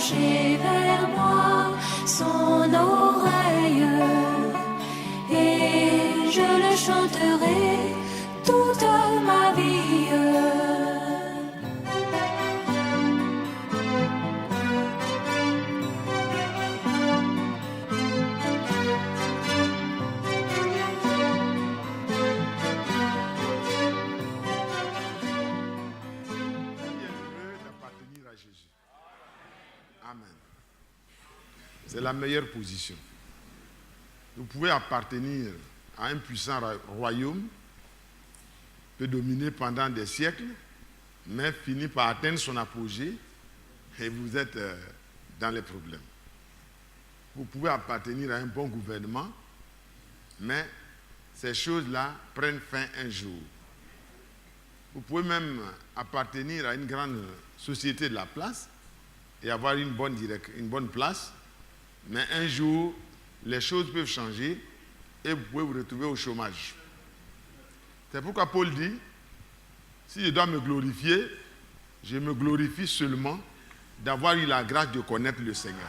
pencher vers moi son oreille et je le chanterai toute ma vie. C'est la meilleure position. Vous pouvez appartenir à un puissant royaume, peut dominer pendant des siècles, mais finit par atteindre son apogée et vous êtes dans les problèmes. Vous pouvez appartenir à un bon gouvernement, mais ces choses-là prennent fin un jour. Vous pouvez même appartenir à une grande société de la place et avoir une bonne place, mais un jour, les choses peuvent changer et vous pouvez vous retrouver au chômage. C'est pourquoi Paul dit, si je dois me glorifier, je me glorifie seulement d'avoir eu la grâce de connaître le Seigneur.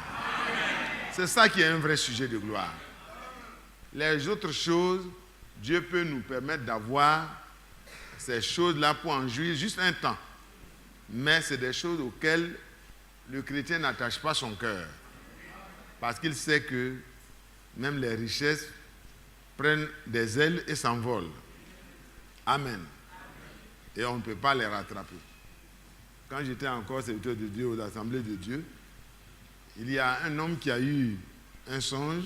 C'est ça qui est un vrai sujet de gloire. Les autres choses, Dieu peut nous permettre d'avoir ces choses-là pour en jouir juste un temps. Mais c'est des choses auxquelles le chrétien n'attache pas son cœur. Parce qu'il sait que même les richesses prennent des ailes et s'envolent. Amen. Et on ne peut pas les rattraper. Quand j'étais encore serviteur de Dieu aux assemblées de Dieu, il y a un homme qui a eu un songe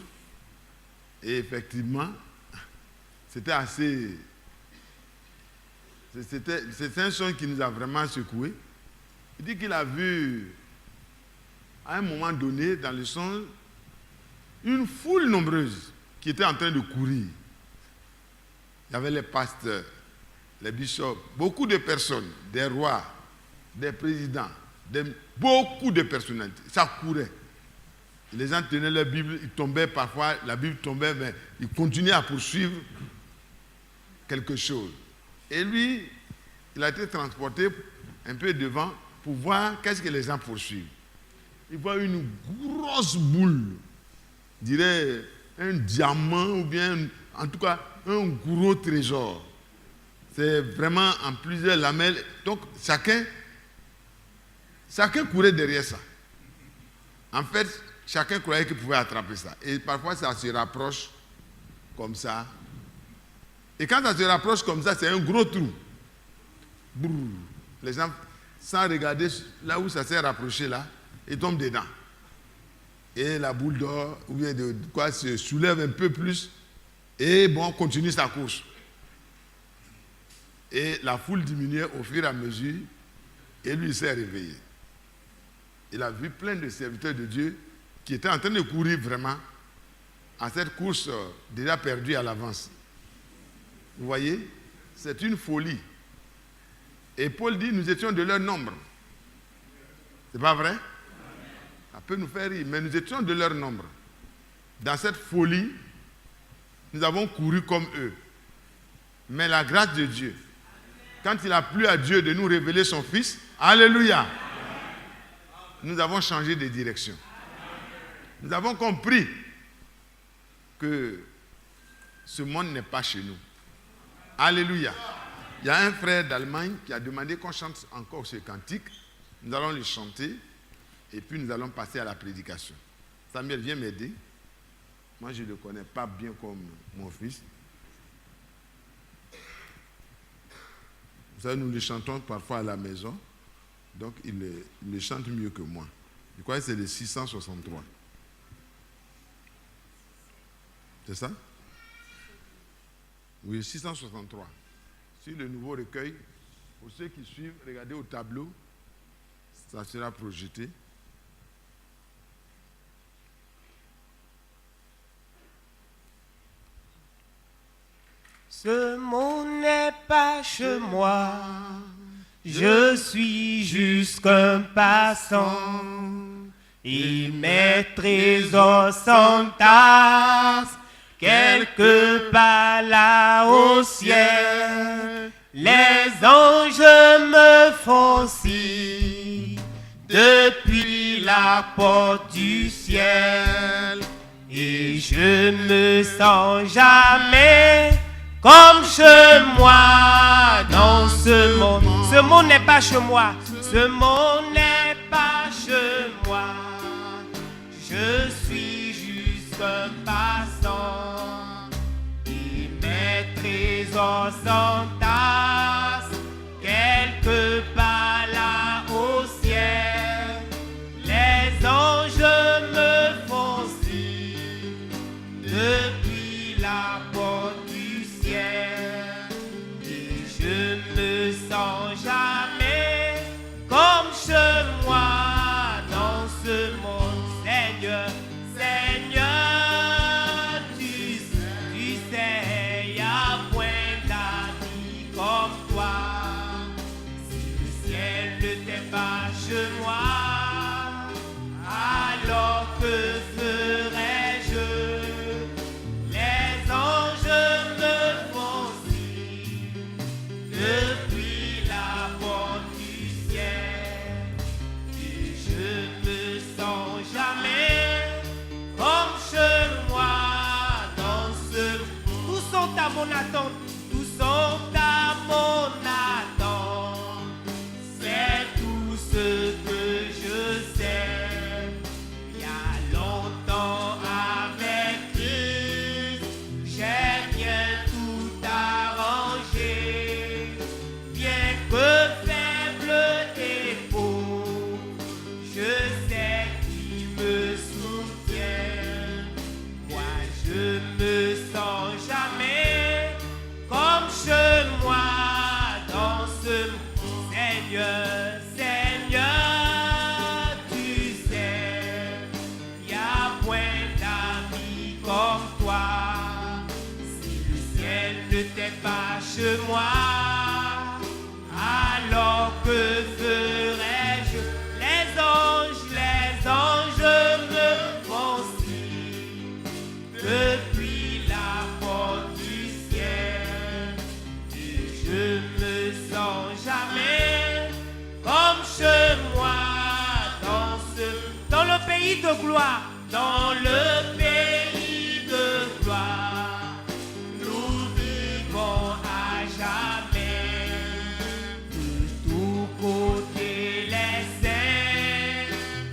et effectivement, c'était un songe qui nous a vraiment secoués. Il dit qu'il a vu à un moment donné dans le songe une foule nombreuse qui était en train de courir. Il y avait les pasteurs, les bishops, beaucoup de personnes, des rois, des présidents, beaucoup de personnalités. Ça courait. Les gens tenaient leur Bible, ils tombaient parfois, la Bible tombait, mais ils continuaient à poursuivre quelque chose. Et lui, il a été transporté un peu devant pour voir qu'est-ce que les gens poursuivent. Il voit une grosse boule, je dirais un diamant ou bien, en tout cas, un gros trésor. C'est vraiment en plusieurs lamelles. Donc, chacun courait derrière ça. En fait, chacun croyait qu'il pouvait attraper ça. Et parfois, ça se rapproche comme ça. Et quand ça se rapproche comme ça, c'est un gros trou. Brrr. Les gens, sans regarder là où ça s'est rapproché, là, ils tombent dedans. Et la boule d'or, ou bien de quoi, se soulève un peu plus. Et bon, continue sa course. Et la foule diminuait au fur et à mesure. Et lui, il s'est réveillé. Il a vu plein de serviteurs de Dieu qui étaient en train de courir vraiment à cette course déjà perdue à l'avance. Vous voyez, c'est une folie. Et Paul dit, nous étions de leur nombre. C'est pas vrai? Ça peut nous faire rire, mais nous étions de leur nombre. Dans cette folie, nous avons couru comme eux. Mais la grâce de Dieu, quand il a plu à Dieu de nous révéler son Fils, alléluia, nous avons changé de direction. Nous avons compris que ce monde n'est pas chez nous. Alléluia. Il y a un frère d'Allemagne qui a demandé qu'on chante encore ce cantique. Nous allons le chanter et puis nous allons passer à la prédication. Samuel, viens m'aider. Moi, je ne le connais pas bien comme mon fils. Vous savez, nous le chantons parfois à la maison. Donc, il le chante mieux que moi. Je crois que c'est le 663. C'est ça? Oui, 663. Sur le nouveau recueil, pour ceux qui suivent, regardez au tableau, ça sera projeté. Ce monde n'est pas chez moi, je suis juste qu'un passant, et mes trésors s'entassent quelque part là au ciel. Les anges me font signe depuis la la porte du ciel. Et je me sens jamais comme chez moi dans ce monde. Ce monde n'est pas chez moi. Ce monde n'est pas chez moi. Je suis juste un passant. Et mes trésors s'entassent quelque part là au ciel. Les anges me font signe depuis la porte du ciel. Et je me sens jamais comme chez moi dans ce monde. Seigneur, Seigneur, tu sais, y a point d'amis comme toi. Si le ciel n'était pas chez moi, alors que ferais-je? Les anges me font signe depuis la porte du ciel. Et je me sens jamais comme chez moi dans ce monde. Tous sont à mon attente, tous sont à mon attente. C'est tout ce que je sais. Il y a longtemps avec Christ, j'ai bien tout arrangé. Bien que faible et pauvre, je sais qu'il me soutient. Moi je me sens jamais comme chez moi dans ce monde. Seigneur, Seigneur, tu sais, y a point d'amis comme toi. Si le ciel n'était pas chez moi, alors que ferais-je? Les anges me font signe depuis la porte du ciel. Et je me sens jamais comme chez moi dans le pays de gloire, dans le pays de gloire. Nous vivons à jamais. De tous côtés les saints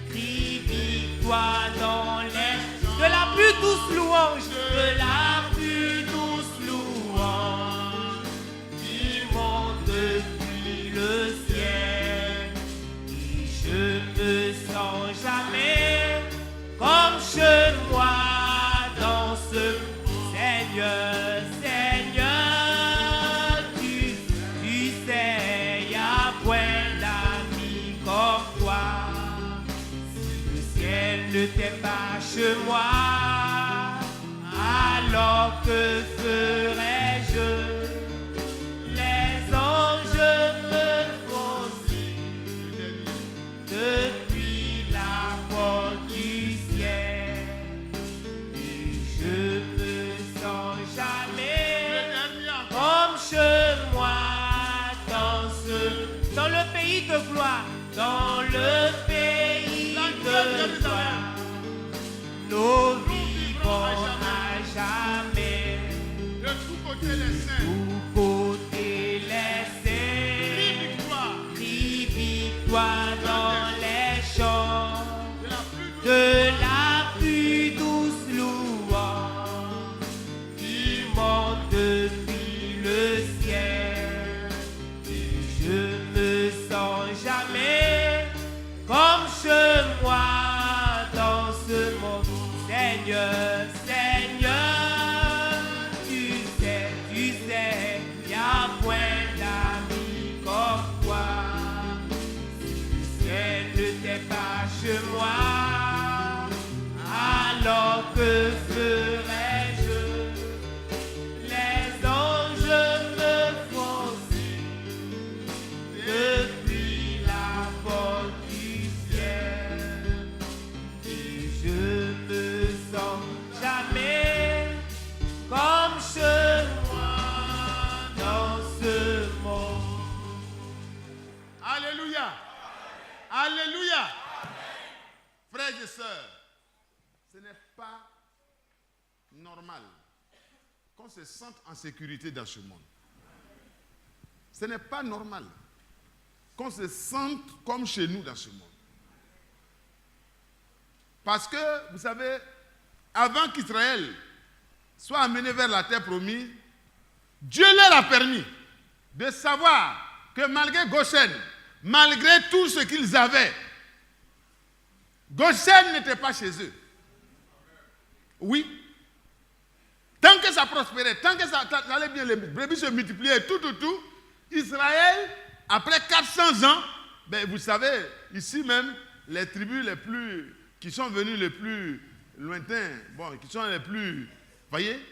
crient victoire dans les. De la plus douce louange, de la plus douce louange qui monte depuis le ciel. Et je me sens jamais comme chez moi dans ce Seigneur, Seigneur, tu sais, y a point d'amis comme toi. Si le ciel n'était pas chez moi, alors que ferais-je? Les anges me font signe depuis la porte du ciel. Et je me sens jamais comme chez moi dans le pays de gloire, dans le pays de gloire. Nous vivons à jamais. De tous côtés les saints. Tous côtés les saints. Crie victoire dans les champs. De la plus douce louange qui monte depuis le ciel. Et je me sens jamais comme chez moi dans ce monde. Seigneur, Seigneur, tu sais, y a point d'amis comme toi. Si le ciel n'était pas chez moi, alors que ferais-je? Les anges me font signe depuis la porte du ciel. Et je me sens jamais comme chez moi dans ce monde. Alléluia. Alléluia. Frères et sœurs, ce n'est pas normal qu'on se sente en sécurité dans ce monde. Ce n'est pas normal qu'on se sente comme chez nous dans ce monde. Parce que, vous savez, avant qu'Israël soit amené vers la terre promise, Dieu leur a permis de savoir que malgré Goshen, malgré tout ce qu'ils avaient, Goshen n'était pas chez eux. Oui. Tant que ça prospérait, tant que ça allait bien, les brebis se multipliaient, tout, Israël, après 400 ans, ben vous savez, ici même, les tribus les plus, qui sont venues les plus lointains, bon, qui sont les plus, voyez,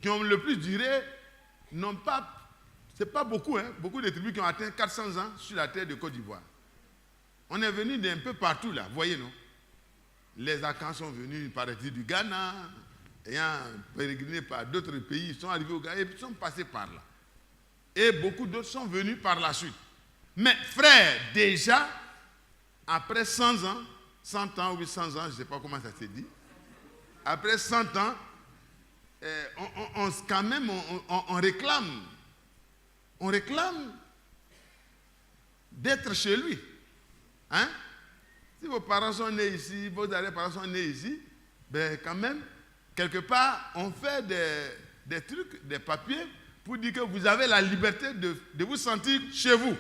qui ont le plus duré, n'ont pas, c'est pas beaucoup, hein, beaucoup de tribus qui ont atteint 400 ans sur la terre de Côte d'Ivoire. On est venu d'un peu partout là, voyez, non? Les Akans sont venus, paraît-il, du Ghana, ayant pérégriné par d'autres pays, ils sont arrivés au Ghana et sont passés par là. Et beaucoup d'autres sont venus par la suite. Mais frère, déjà, après 100 ans, 100 ans, oui 100 ans, je ne sais pas comment ça s'est dit, après 100 ans, quand même, on réclame d'être chez lui. Hein? Si vos parents sont nés ici, vos arrière-parents sont nés ici, ben quand même, quelque part, on fait des trucs, des papiers, pour dire que vous avez la liberté de vous sentir chez vous.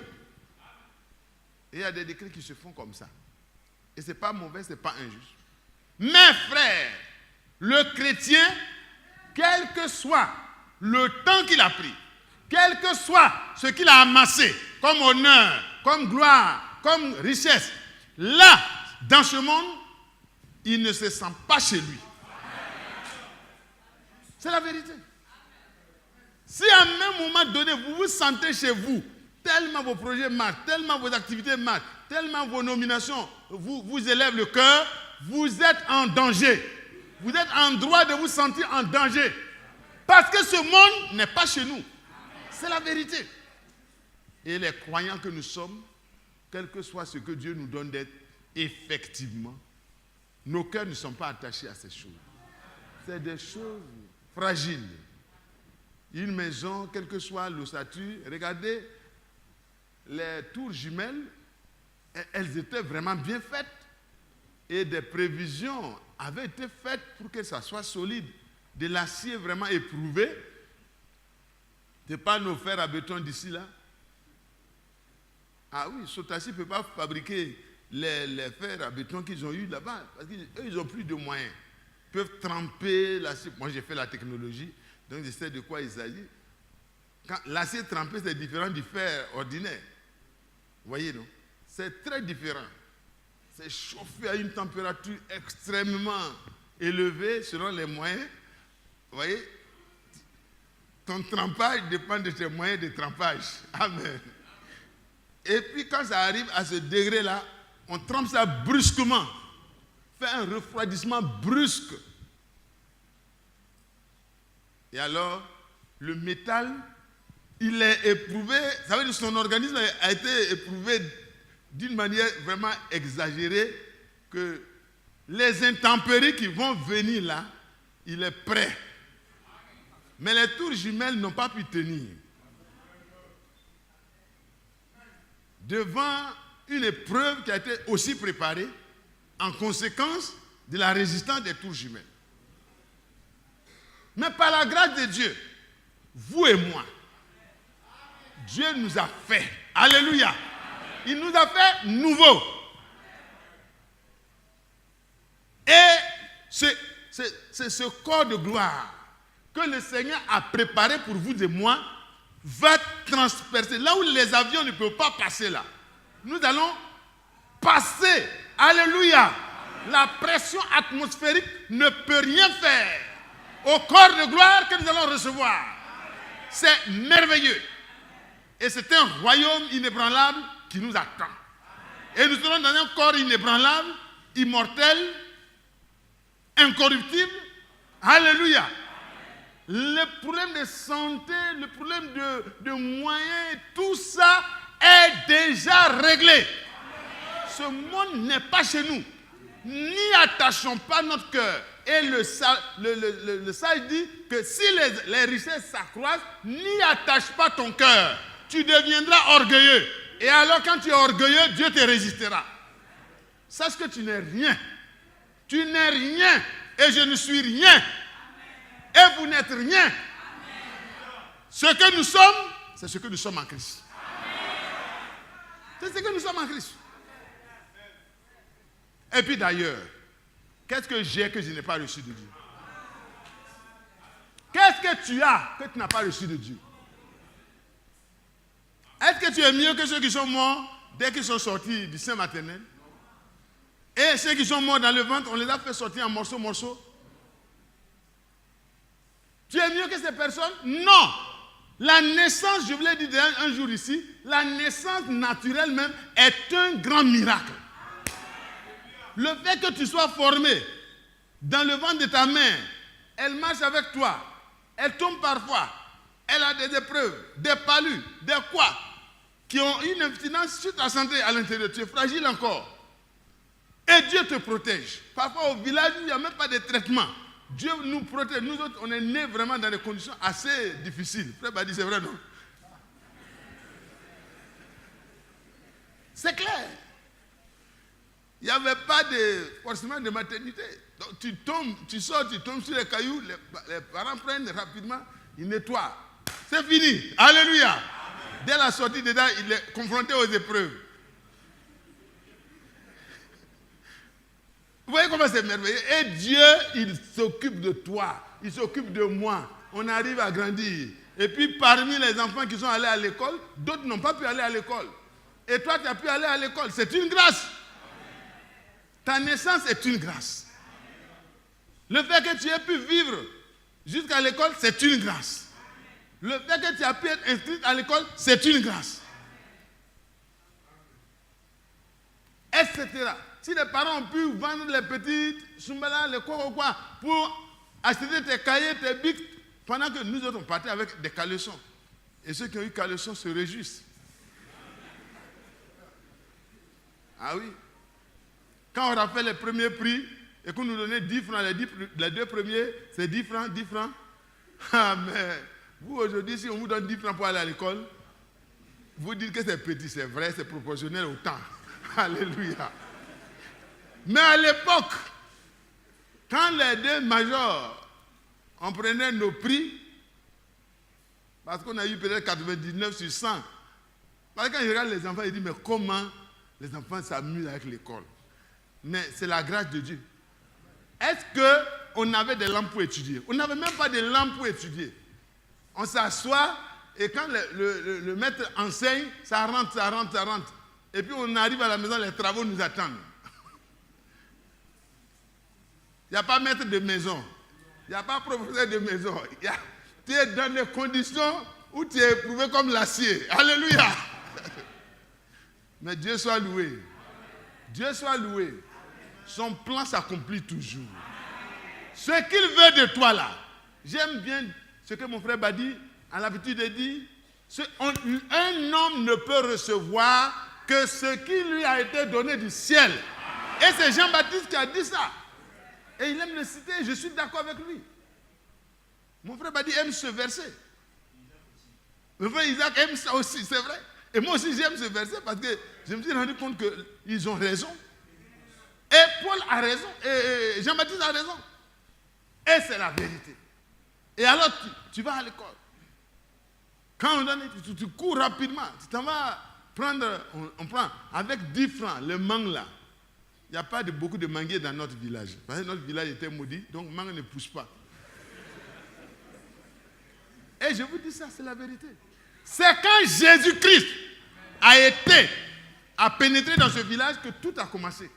Et il y a des décrets qui se font comme ça. Et ce n'est pas mauvais, ce n'est pas injuste. Mais frère, le chrétien, quel que soit le temps qu'il a pris, quel que soit ce qu'il a amassé, comme honneur, comme gloire, comme richesse, là, dans ce monde, il ne se sent pas chez lui. C'est la vérité. Si à un même moment donné, vous vous sentez chez vous, tellement vos projets marchent, tellement vos activités marchent, tellement vos nominations vous élèvent le cœur, vous êtes en danger. Vous êtes en droit de vous sentir en danger. Parce que ce monde n'est pas chez nous. C'est la vérité. Et les croyants que nous sommes, quel que soit ce que Dieu nous donne d'être, effectivement, nos cœurs ne sont pas attachés à ces choses. C'est des choses fragiles. Une maison, quelle que soit l'ossature, regardez, les tours jumelles, elles étaient vraiment bien faites. Et des prévisions avaient été faites pour que ça soit solide. De l'acier vraiment éprouvé. Ce n'est pas nos fers à béton d'ici là. Ah oui, Sotassi ne peut pas fabriquer les fers à béton qu'ils ont eu là-bas. Parce qu'eux, ils n'ont plus de moyens. Ils peuvent tremper l'acier. Moi, j'ai fait la technologie. Donc, je sais de quoi il s'agit. L'acier trempé, c'est différent du fer ordinaire. Vous voyez, non? C'est très différent. C'est chauffé à une température extrêmement élevée selon les moyens. Vous voyez? Ton trempage dépend de tes moyens de trempage. Amen. Et puis, quand ça arrive à ce degré-là, on trempe ça brusquement. Fait un refroidissement brusque. Et alors, le métal, il est éprouvé, ça veut dire que son organisme a été éprouvé d'une manière vraiment exagérée, que les intempéries qui vont venir là, il est prêt. Mais les tours jumelles n'ont pas pu tenir. Devant une épreuve qui a été aussi préparée, en conséquence de la résistance des tours jumelles. Mais par la grâce de Dieu, vous et moi, Dieu nous a fait. Alléluia. Il nous a fait nouveaux. Et c'est ce corps de gloire que le Seigneur a préparé pour vous et moi va transpercer. Là où les avions ne peuvent pas passer là, nous allons passer. Alléluia. La pression atmosphérique ne peut rien faire au corps de gloire que nous allons recevoir. C'est merveilleux. Et c'est un royaume inébranlable qui nous attend. Et nous serons dans un corps inébranlable, immortel, incorruptible. Alléluia. Le problème de santé, le problème de moyens, tout ça est déjà réglé. Ce monde n'est pas chez nous. n'y attachons pas notre cœur. Et le sage dit que si les richesses s'accroissent, n'y attache pas ton cœur. Tu deviendras orgueilleux. Et alors quand tu es orgueilleux, Dieu te résistera. Sache que tu n'es rien. Tu n'es rien. Et je ne suis rien. Et vous n'êtes rien. Ce que nous sommes, c'est ce que nous sommes en Christ. C'est ce que nous sommes en Christ. Et puis d'ailleurs, qu'est-ce que j'ai que je n'ai pas reçu de Dieu? Qu'est-ce que tu as que tu n'as pas reçu de Dieu? Est-ce que tu es mieux que ceux qui sont morts dès qu'ils sont sortis du sein maternel? Et ceux qui sont morts dans le ventre, on les a fait sortir en morceaux. Tu es mieux que ces personnes? Non. La naissance, je vous l'ai dit un jour ici, la naissance naturelle même est un grand miracle. Le fait que tu sois formé dans le ventre de ta mère, elle marche avec toi, elle tombe parfois, elle a des épreuves, des palus, des quoi, qui ont une incidence sur ta santé à l'intérieur. Tu es fragile encore. Et Dieu te protège. Parfois au village, il n'y a même pas de traitement. Dieu nous protège. Nous autres, on est nés vraiment dans des conditions assez difficiles. Frère Badi, c'est vrai, non? C'est clair. Il n'y avait pas forcément de maternité. Donc tu sors, tu tombes sur les cailloux, les parents prennent rapidement, ils nettoient. C'est fini. Alléluia. Amen. Dès la sortie dedans, il est confronté aux épreuves. Vous voyez comment c'est merveilleux? Et Dieu, il s'occupe de toi. Il s'occupe de moi. On arrive à grandir. Et puis parmi les enfants qui sont allés à l'école, d'autres n'ont pas pu aller à l'école. Et toi, tu as pu aller à l'école. C'est une grâce. Ta naissance est une grâce. Le fait que tu aies pu vivre jusqu'à l'école, c'est une grâce. Le fait que tu aies pu être inscrit à l'école, c'est une grâce. Etc. Si les parents ont pu vendre les petites chumbala, les quoi, pour acheter tes cahiers, tes bics, pendant que nous autres on partait avec des caleçons. Et ceux qui ont eu caleçons se réjouissent. Ah oui. Quand on a fait les premiers prix et qu'on nous donnait 10 francs, les deux premiers, c'est 10 francs, 10 francs. Ah mais, vous aujourd'hui, si on vous donne 10 francs pour aller à l'école, vous dites que c'est petit, c'est vrai, c'est proportionnel au temps. Alléluia. Mais à l'époque, quand les deux majors, on prenait nos prix, parce qu'on a eu peut-être 99 sur 100, parce que quand je regarde les enfants, ils disent, mais comment les enfants s'amusent avec l'école? Mais c'est la grâce de Dieu. Est-ce qu'on avait des lampes pour étudier? On n'avait même pas de lampes pour étudier. On s'assoit et quand le maître enseigne, ça rentre. Et puis on arrive à la maison, les travaux nous attendent. Il n'y a pas maître de maison. Il n'y a pas professeur de maison. Tu es dans des conditions où tu es éprouvé comme l'acier. Alléluia. Mais Dieu soit loué. Dieu soit loué. Son plan s'accomplit toujours. Ce qu'il veut de toi là, j'aime bien ce que mon frère Badi a l'habitude de dire. Un homme ne peut recevoir que ce qui lui a été donné du ciel. Et c'est Jean-Baptiste qui a dit ça. Et il aime le citer, je suis d'accord avec lui. Mon frère Badi aime ce verset. Mon frère Isaac aime ça aussi, c'est vrai. Et moi aussi j'aime ce verset parce que je me suis rendu compte qu'ils ont raison. Et Paul a raison, et Jean-Baptiste a raison. Et c'est la vérité. Et alors tu vas à l'école. Quand on donne, tu cours rapidement. Tu t'en vas prendre, on prend avec 10 francs, le mangue là. Il n'y a pas beaucoup de manguiers dans notre village. Parce que notre village était maudit, donc mangue ne pousse pas. Et je vous dis ça, c'est la vérité. C'est quand Jésus-Christ a pénétré dans ce village que tout a commencé.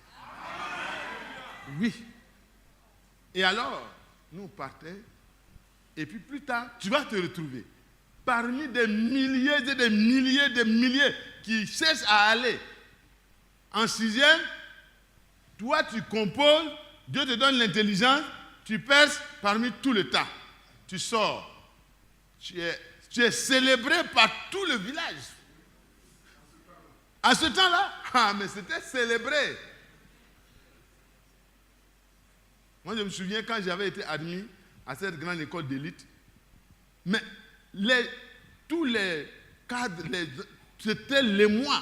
Oui. Et alors, nous partions. Et puis plus tard, tu vas te retrouver parmi des milliers et des milliers qui cherchent à aller en 6e. Toi, tu composes, Dieu te donne l'intelligence, tu perces parmi tout le tas. Tu sors. Tu es célébré par tout le village. À ce temps-là, mais c'était célébré. Moi, je me souviens quand j'avais été admis à cette grande école d'élite, mais tous les cadres, c'était l'émoi,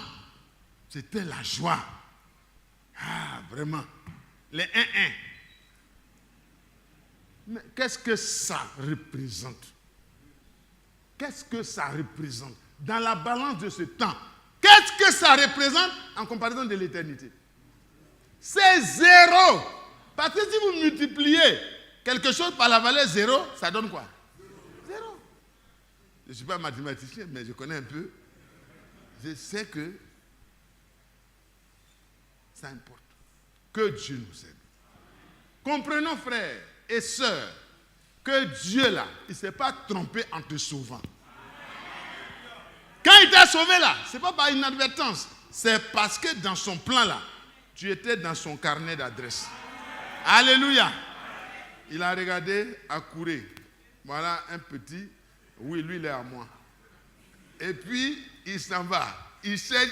c'était la joie. Ah, vraiment. Les 1-1. Mais qu'est-ce que ça représente? Qu'est-ce que ça représente dans la balance de ce temps? Qu'est-ce que ça représente en comparaison de l'éternité? C'est zéro. Parce que si vous multipliez quelque chose par la valeur zéro, ça donne quoi? Zéro. Je ne suis pas mathématicien, mais je connais un peu. Je sais que ça importe. Que Dieu nous aide. Comprenons, frères et sœurs, que Dieu, là, il ne s'est pas trompé en te sauvant. Quand il t'a sauvé, là, ce n'est pas par inadvertance. C'est parce que dans son plan, là, tu étais dans son carnet d'adresse. Alléluia. Il a regardé, a couru. Voilà un petit. Oui, lui, il est à moi. Et puis, il s'en va. Il cherche.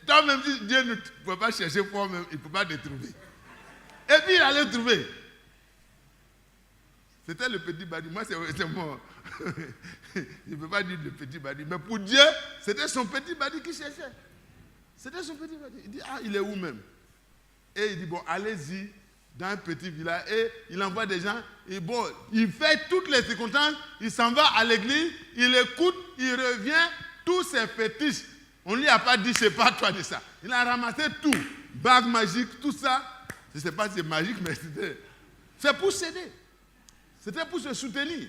Toi-même, si Dieu ne peut pas chercher pour toi-même, il ne peut pas te trouver. Et puis, il allait trouver. C'était le petit Badi. Moi, c'est moi. Il ne peut pas dire le petit Badi. Mais pour Dieu, c'était son petit Badi qui cherchait. C'était son petit Badi. Il dit, ah, il est où même? Et il dit, bon, allez-y dans un petit village. Et il envoie des gens. Et bon, il fait toutes les circonstances. Il s'en va à l'église. Il écoute. Il revient. Tous ses fétiches. On ne lui a pas dit, c'est pas toi de ça. Il a ramassé tout. Bague magique, tout ça. Je ne sais pas si c'est magique, mais c'est pour s'aider. C'était pour se soutenir.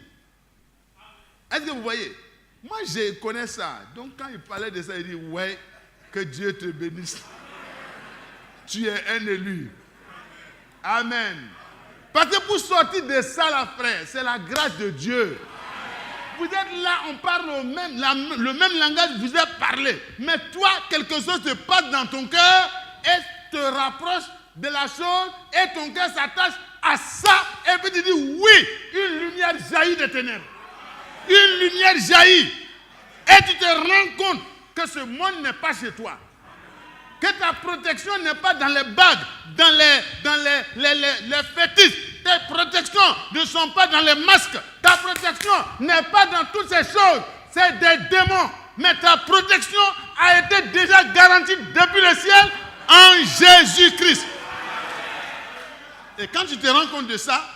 Est-ce que vous voyez? Moi, je connais ça. Donc, quand il parlait de ça, il dit, ouais, que Dieu te bénisse. Tu es un élu. Amen. Parce que pour sortir de ça, là, frère, c'est la grâce de Dieu. Vous êtes là, on parle le même langage, vous êtes parlé. Mais toi, quelque chose se passe dans ton cœur et te rapproche de la chose et ton cœur s'attache à ça. Et puis tu dis, oui, une lumière jaillit des ténèbres. Une lumière jaillit. Et tu te rends compte que ce monde n'est pas chez toi. Que ta protection n'est pas dans les bagues, dans les fétiches. Tes protections ne sont pas dans les masques. Ta protection n'est pas dans toutes ces choses. C'est des démons. Mais ta protection a été déjà garantie depuis le ciel en Jésus-Christ. Et quand tu te rends compte de ça,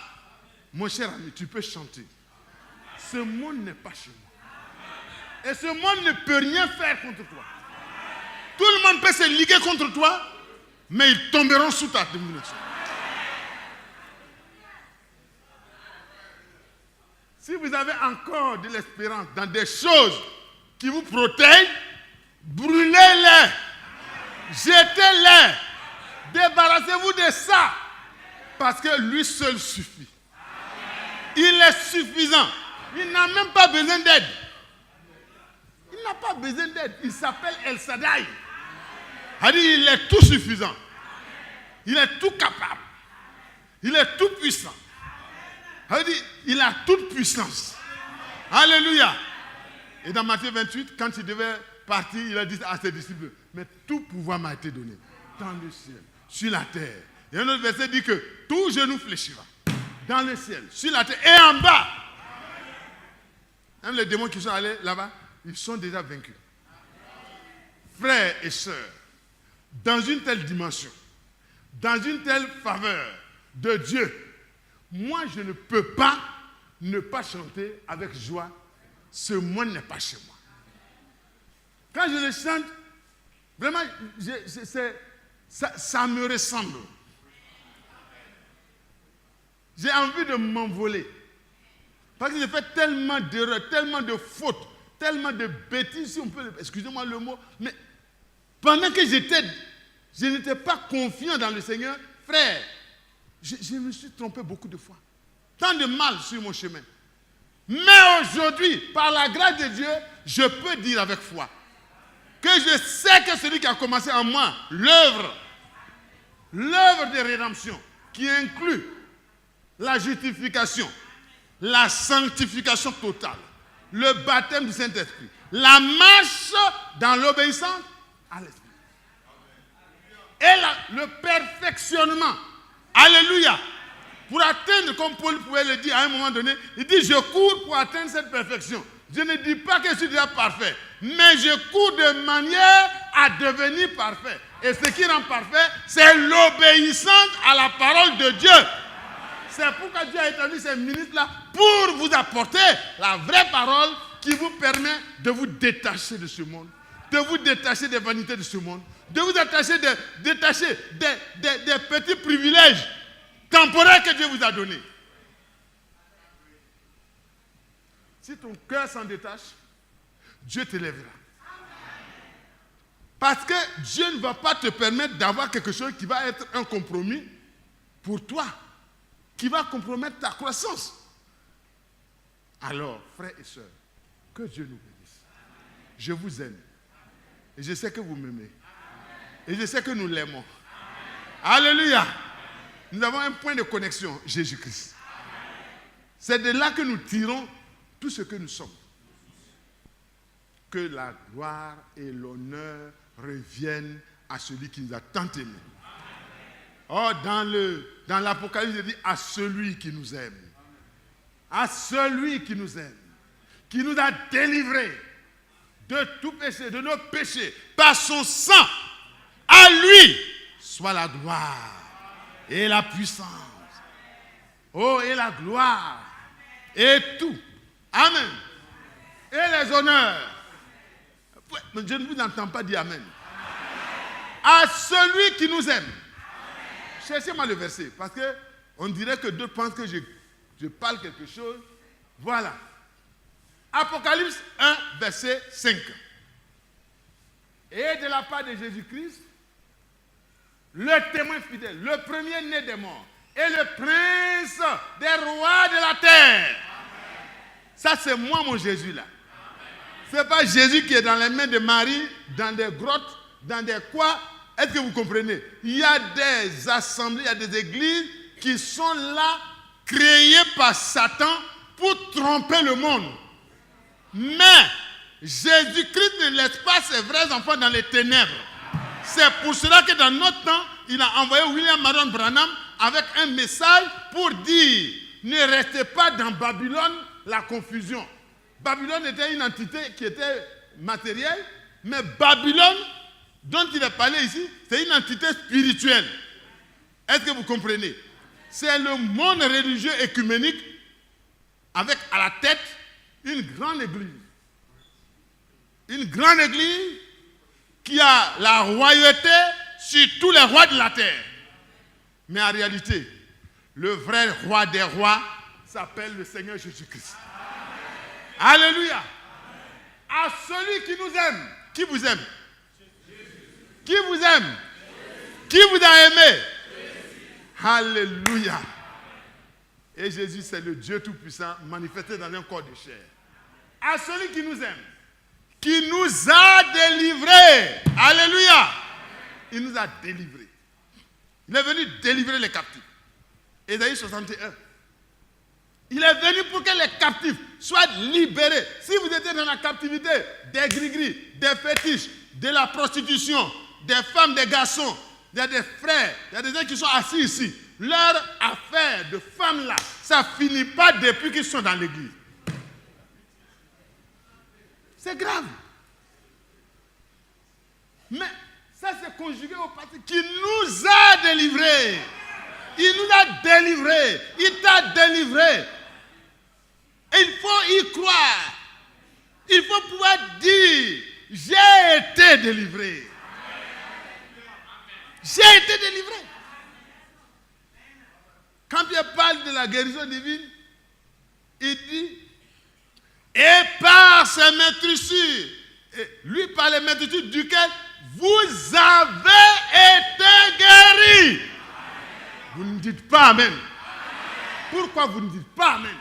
mon cher ami, tu peux chanter. Ce monde n'est pas chez moi. Et ce monde ne peut rien faire contre toi. Tout le monde peut se liguer contre toi, mais ils tomberont sous ta domination. Si vous avez encore de l'espérance dans des choses qui vous protègent, brûlez-les, jetez-les, débarrassez-vous de ça, parce que lui seul suffit. Il est suffisant. Il n'a même pas besoin d'aide. Il n'a pas besoin d'aide. Il s'appelle El Shaddai. Il est tout suffisant. Il est tout capable. Il est tout puissant. Il a toute puissance. Alléluia. Et dans Matthieu 28, quand il devait partir, il a dit à ses disciples, mais tout pouvoir m'a été donné dans le ciel, sur la terre. Et un autre verset dit que tout genou fléchira dans le ciel, sur la terre et en bas. Même les démons qui sont allés là-bas, ils sont déjà vaincus. Frères et sœurs, dans une telle dimension, dans une telle faveur de Dieu, moi je ne peux pas ne pas chanter avec joie. Ce monde n'est pas chez moi. Quand je le chante, vraiment, ça me ressemble. J'ai envie de m'envoler. Parce que j'ai fait tellement d'erreurs, tellement de fautes, tellement de bêtises, si on peut, excusez-moi le mot, mais pendant que je n'étais pas confiant dans le Seigneur, frère, je me suis trompé beaucoup de fois. Tant de mal sur mon chemin. Mais aujourd'hui, par la grâce de Dieu, je peux dire avec foi que je sais que celui qui a commencé en moi l'œuvre de rédemption, qui inclut la justification, la sanctification totale, le baptême du Saint-Esprit, la marche dans l'obéissance à l'Esprit. Et le perfectionnement, alléluia, Pour atteindre, comme Paul pouvait le dire à un moment donné, il dit, je cours pour atteindre cette perfection. Je ne dis pas que je suis déjà parfait, mais je cours de manière à devenir parfait. Et ce qui rend parfait, c'est l'obéissance à la parole de Dieu. C'est pourquoi Dieu a établi ces ministres-là pour vous apporter la vraie parole qui vous permet de vous détacher de ce monde, de vous détacher des vanités de ce monde, de vous détacher des petits privilèges temporaires que Dieu vous a donnés. Si ton cœur s'en détache, Dieu te lèvera. Parce que Dieu ne va pas te permettre d'avoir quelque chose qui va être un compromis pour toi, qui va compromettre ta croissance. Alors, frères et sœurs, que Dieu nous bénisse. Je vous aime. Et je sais que vous m'aimez. Et je sais que nous l'aimons. Alléluia. Nous avons un point de connexion, Jésus-Christ. C'est de là que nous tirons tout ce que nous sommes. Que la gloire et l'honneur reviennent à celui qui nous a tant aimés. Oh, dans l'Apocalypse, il dit à celui qui nous aime. À celui qui nous aime. Qui nous a délivrés de tout péché, de nos péchés, par son sang. À lui soit la gloire et la puissance. Oh, et la gloire et tout. Amen. Et les honneurs. Je ne vous entends pas dire amen. À celui qui nous aime. Cherchez-moi le verset, parce qu'on dirait que d'autres pensent que je parle quelque chose. Voilà. Apocalypse 1, verset 5. Et de la part de Jésus-Christ, le témoin fidèle, le premier-né des morts, et le prince des rois de la terre. Ça, c'est moi, mon Jésus, là. Ce n'est pas Jésus qui est dans les mains de Marie, dans des grottes, dans des quoi. Est-ce que vous comprenez? Il y a des assemblées, il y a des églises qui sont là, créées par Satan pour tromper le monde. Mais Jésus-Christ ne laisse pas ses vrais enfants dans les ténèbres. C'est pour cela que dans notre temps, il a envoyé William Marion Branham avec un message pour dire, ne restez pas dans Babylone, la confusion. Babylone était une entité qui était matérielle, mais Babylone, dont il est parlé ici, c'est une entité spirituelle. Est-ce que vous comprenez? C'est le monde religieux écuménique avec à la tête une grande église. Une grande église qui a la royauté sur tous les rois de la terre. Mais en réalité, le vrai roi des rois s'appelle le Seigneur Jésus-Christ. Alléluia. À celui qui nous aime. Qui vous aime? Qui vous aime? Qui vous a aimé? Alléluia. Et Jésus, c'est le Dieu Tout-Puissant manifesté dans un corps de chair. À celui qui nous aime, qui nous a délivrés. Alléluia. Il nous a délivrés. Il est venu délivrer les captifs. Ésaïe 61. Il est venu pour que les captifs soient libérés. Si vous étiez dans la captivité des gris-gris, des fétiches, de la prostitution, des femmes, des garçons, il y a des frères, il y a des gens qui sont assis ici. Leur affaire de femmes là, ça ne finit pas depuis qu'ils sont dans l'église. C'est grave. Mais ça c'est conjugué au passé qui nous a délivrés. Il nous a délivrés. Il t'a délivré. Et il faut y croire. Il faut pouvoir dire, j'ai été délivré. J'ai été délivré. Quand Pierre parle de la guérison divine, il dit, et par ces maîtrisures, lui par les maîtrisures duquel vous avez été guéris. Vous ne dites pas amen. Pourquoi vous ne dites pas amen?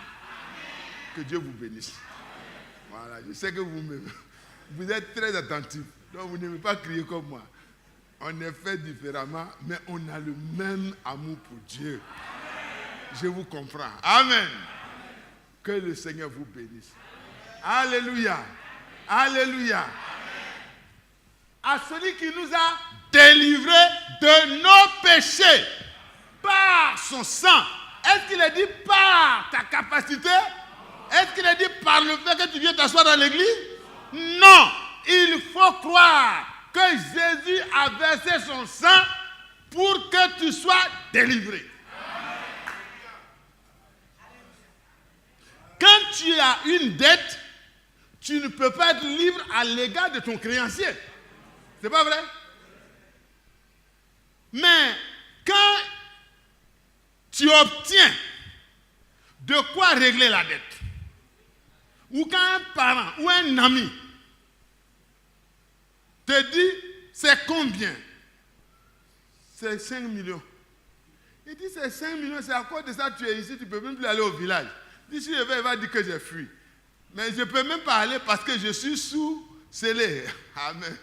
Que Dieu vous bénisse. Voilà, je sais que vous êtes très attentifs. Donc vous n'aimez pas crier comme moi. On est fait différemment, mais on a le même amour pour Dieu. Je vous comprends. Amen. Que le Seigneur vous bénisse. Alléluia. Alléluia. À celui qui nous a délivrés de nos péchés par son sang. Est-ce qu'il est dit par ta capacité? Est-ce qu'il est dit par le fait que tu viens t'asseoir dans l'église? Non. Il faut croire que Jésus a versé son sang pour que tu sois délivré. Quand tu as une dette, tu ne peux pas être libre à l'égard de ton créancier. C'est pas vrai? Mais quand tu obtiens de quoi régler la dette, ou quand un parent ou un ami te dit c'est combien? C'est 5 millions. Il dit c'est 5 millions, c'est à cause de ça que tu es ici, tu ne peux même plus aller au village. D'ici je vais, il va dire que j'ai fui. Mais je ne peux même pas aller parce que je suis sous-scellé. Amen.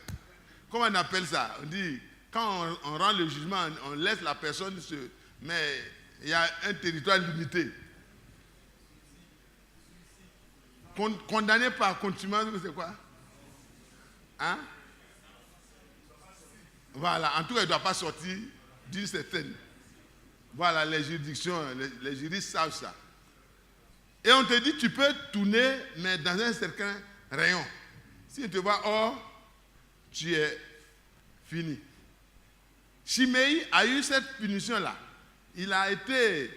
Comment on appelle ça? On dit, quand on rend le jugement, on laisse la personne se... Mais il y a un territoire limité. Condamné par contumace, c'est quoi? Hein? Voilà, en tout cas, il ne doit pas sortir d'une certaine. Voilà, les juridictions, les juristes savent ça. Et on te dit, tu peux tourner, mais dans un certain rayon. Si tu te vois hors, tu es fini. Shimei a eu cette punition-là. Il a été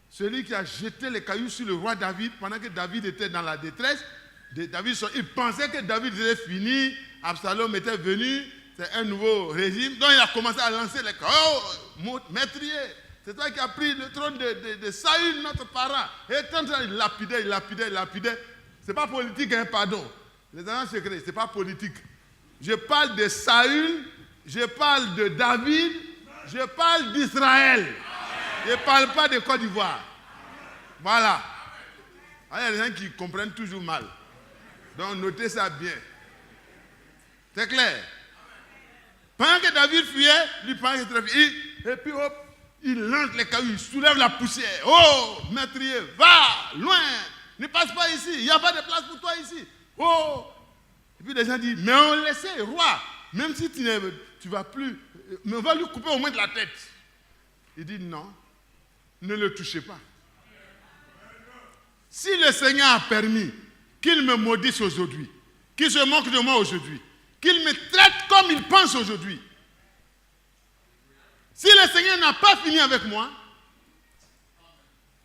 celui qui a jeté les cailloux sur le roi David pendant que David était dans la détresse. Il pensait que David était fini, Absalom était venu, c'est un nouveau régime. Donc il a commencé à lancer les cailloux. Oh, maîtrier, c'est toi qui as pris le trône de Saül, notre parent. Et il lapidait. Ce n'est pas politique, hein, pardon. Les agents secrets, ce n'est pas politique. Je parle de Saül, je parle de David, je parle d'Israël. Je ne parle pas de Côte d'Ivoire. Voilà. Il y a des gens qui comprennent toujours mal. Donc notez ça bien. C'est clair. Pendant que David fuyait, lui pendant qu'il fuyait, et puis hop, il lance les cailloux, il soulève la poussière. Oh, maîtrier, va, loin, ne passe pas ici, il n'y a pas de place pour toi ici. Oh. Et puis les gens disent, mais on laissait, roi, même si tu ne vas plus, mais on va lui couper au moins de la tête. Il dit non, ne le touchez pas. Si le Seigneur a permis qu'il me maudisse aujourd'hui, qu'il se moque de moi aujourd'hui, qu'il me traite comme il pense aujourd'hui, si le Seigneur n'a pas fini avec moi,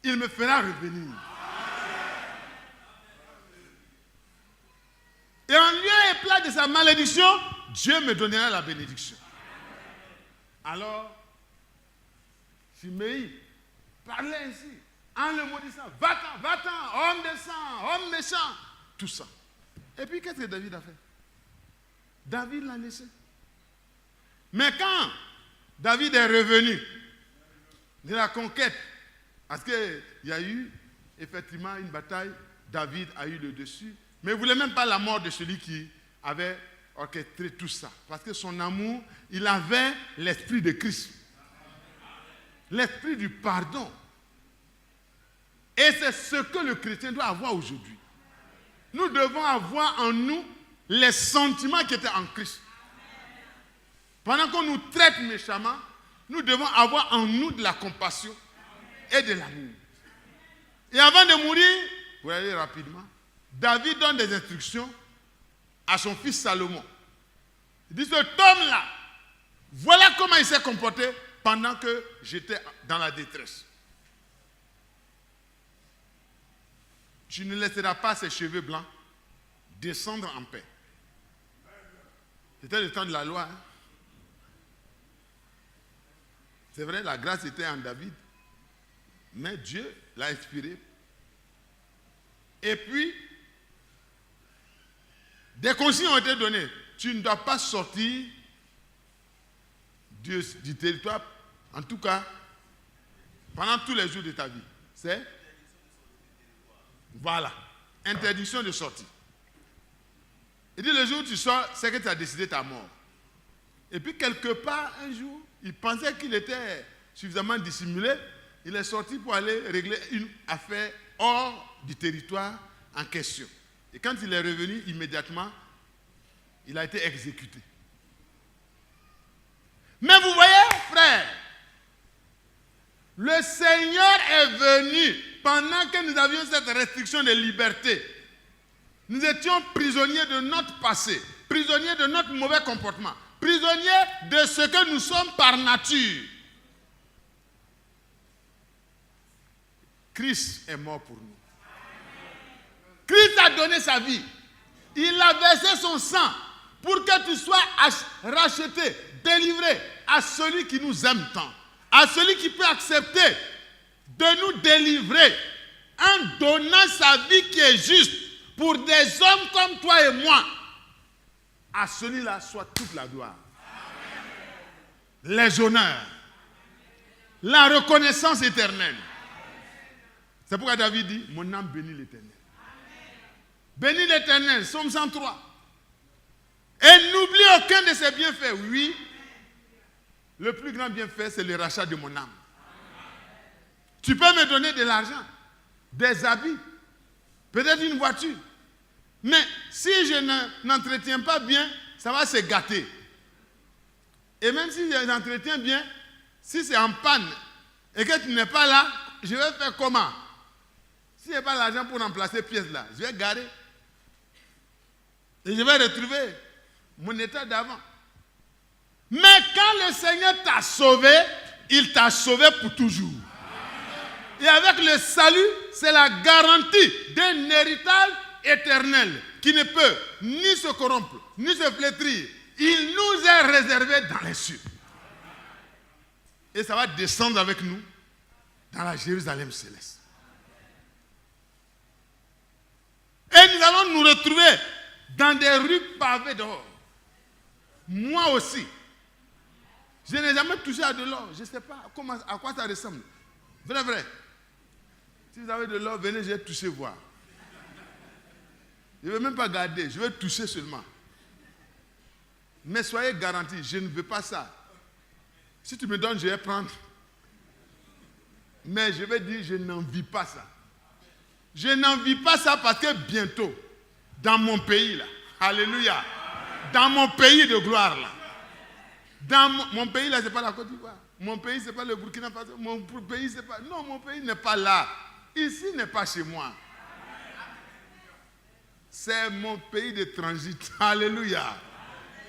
il me fera revenir. Et en lieu et place de sa malédiction, Dieu me donnera la bénédiction. Alors, Shimei parlait ainsi, en le maudissant, va-t'en, homme de sang, homme méchant, tout ça. Et puis qu'est-ce que David a fait? David l'a laissé. Mais quand David est revenu de la conquête, parce qu'il y a eu effectivement une bataille, David a eu le dessus, mais il ne voulait même pas la mort de celui qui avait orchestré tout ça. Parce que son amour, il avait l'esprit de Christ. L'esprit du pardon. Et c'est ce que le chrétien doit avoir aujourd'hui. Nous devons avoir en nous les sentiments qui étaient en Christ. Pendant qu'on nous traite méchamment, nous devons avoir en nous de la compassion et de l'amour. Et avant de mourir, vous allez rapidement, David donne des instructions à son fils Salomon. Il dit, cet homme-là, voilà comment il s'est comporté pendant que j'étais dans la détresse. Tu ne laisseras pas ses cheveux blancs descendre en paix. C'était le temps de la loi. Hein? C'est vrai, la grâce était en David, mais Dieu l'a inspiré. Et puis, des consignes ont été données. Tu ne dois pas sortir du territoire, en tout cas, pendant tous les jours de ta vie. C'est? Voilà. Interdiction de sortir. Il dit, le jour où tu sors, c'est que tu as décidé ta mort. Et puis, quelque part, un jour, il pensait qu'il était suffisamment dissimulé. Il est sorti pour aller régler une affaire hors du territoire en question. Et quand il est revenu, immédiatement, il a été exécuté. Mais vous voyez, frère, le Le Seigneur est venu pendant que nous avions cette restriction de liberté. Nous étions prisonniers de notre passé, prisonniers de notre mauvais comportement, prisonniers de ce que nous sommes par nature. Christ est mort pour nous. Christ a donné sa vie. Il a versé son sang pour que tu sois racheté, délivré à celui qui nous aime tant, à celui qui peut accepter de nous délivrer en donnant sa vie qui est juste pour des hommes comme toi et moi. À celui-là soit toute la gloire, les honneurs, la reconnaissance éternelle. C'est pourquoi David dit, mon âme bénit l'Éternel. Bénis l'Éternel, Psaume 103. Et n'oublie aucun de ses bienfaits. Oui, le plus grand bienfait, c'est le rachat de mon âme. Tu peux me donner de l'argent, des habits, peut-être une voiture. Mais si je n'entretiens pas bien, ça va se gâter. Et même si je l'entretiens bien, si c'est en panne et que tu n'es pas là, je vais faire comment? Si je n'ai pas l'argent pour remplacer ces pièces-là, je vais garer. Et je vais retrouver mon état d'avant. Mais quand le Seigneur t'a sauvé, il t'a sauvé pour toujours. Et avec le salut, c'est la garantie d'un héritage éternel qui ne peut ni se corrompre, ni se flétrir. Il nous est réservé dans les cieux. Et ça va descendre avec nous dans la Jérusalem céleste. Et nous allons nous retrouver dans des rues pavées d'or. Moi aussi. Je n'ai jamais touché à de l'or. Je ne sais pas à quoi ça ressemble. Vrai. Si vous avez de l'or, venez, je vais toucher, voir. Je ne vais même pas garder, je vais toucher seulement. Mais soyez garantis, je ne veux pas ça. Si tu me donnes, je vais prendre. Mais je vais dire, je n'envie pas ça. Je n'envie pas ça parce que bientôt, dans mon pays là, alléluia, dans mon pays de gloire là, dans mon pays là, ce n'est pas la Côte d'Ivoire. Mon pays, ce n'est pas le Burkina Faso. Mon pays, c'est pas. Non, mon pays n'est pas là. Ici n'est pas chez moi. C'est mon pays de transit. Alléluia.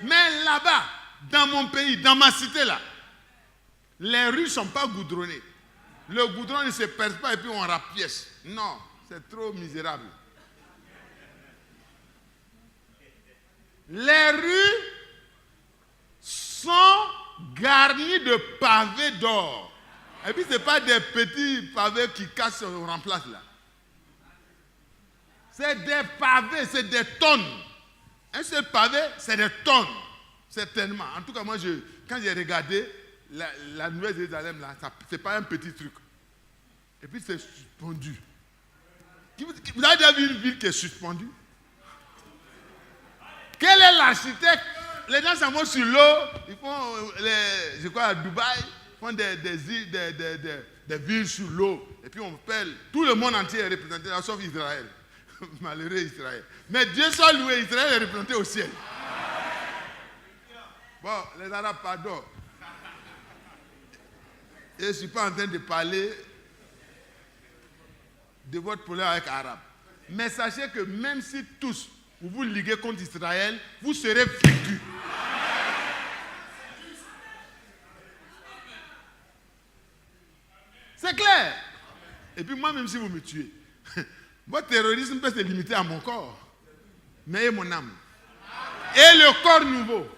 Mais là-bas, dans mon pays, dans ma cité là, les rues ne sont pas goudronnées. Le goudron ne se perce pas et puis on rapièce. Non, c'est trop misérable. Les rues sont garnies de pavés d'or. Et puis ce n'est pas des petits pavés qui cassent et on remplace là. C'est des pavés, c'est des tonnes. Un seul pavé, c'est des tonnes. Certainement. En tout cas, moi, quand j'ai regardé la Nouvelle Jérusalem, là, ce n'est pas un petit truc. Et puis c'est suspendu. Vous avez déjà vu une ville qui est suspendue? Quel est l'architecte? Les gens s'en vont sur l'eau, ils font, je crois à Dubaï, ils font des villes sur l'eau. Et puis on appelle, tout le monde entier est représenté, sauf Israël. Malheureux Israël. Mais Dieu soit loué, Israël est représenté au ciel. Bon, les Arabes, pardon. Je ne suis pas en train de parler de votre problème avec l'Arabe. Mais sachez que même si tous vous vous liguez contre Israël, vous serez vaincus. C'est clair. Et puis moi, même si vous me tuez, votre terrorisme peut se limiter à mon corps, mais et mon âme. Et le corps nouveau.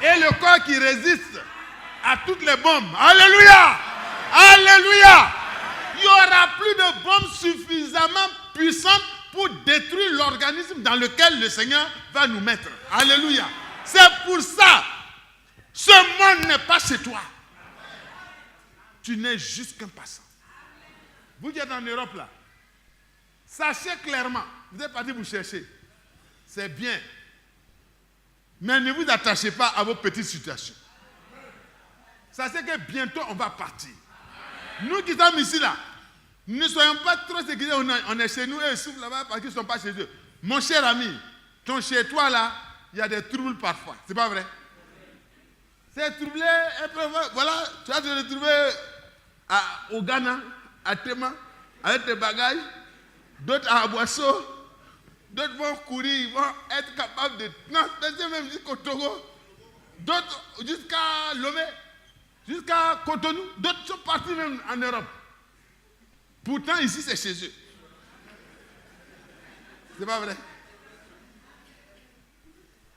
Et le corps qui résiste à toutes les bombes. Alléluia! Alléluia! Il n'y aura plus de bombes suffisamment puissantes pour détruire l'organisme dans lequel le Seigneur va nous mettre. Alléluia! C'est pour ça, ce monde n'est pas chez toi. Tu n'es juste qu'un passant. Vous qui êtes en Europe là, sachez clairement, vous êtes parti vous chercher. C'est bien. Mais ne vous attachez pas à vos petites situations. Sachez que bientôt on va partir. Nous qui sommes ici là, ne soyons pas trop sécurisés, on est chez nous et ils souffrent là-bas parce qu'ils ne sont pas chez eux. Mon cher ami, ton chez toi là, il y a des troubles parfois. C'est pas vrai? C'est troublé, voilà, tu vas te retrouver au Ghana, à Tema, avec des bagages, d'autres à Aboisseau, d'autres vont courir, ils vont être capables de transporter même jusqu'au Togo, d'autres jusqu'à Lomé, jusqu'à Cotonou, d'autres sont partis même en Europe. Pourtant, ici, c'est chez eux. C'est pas vrai?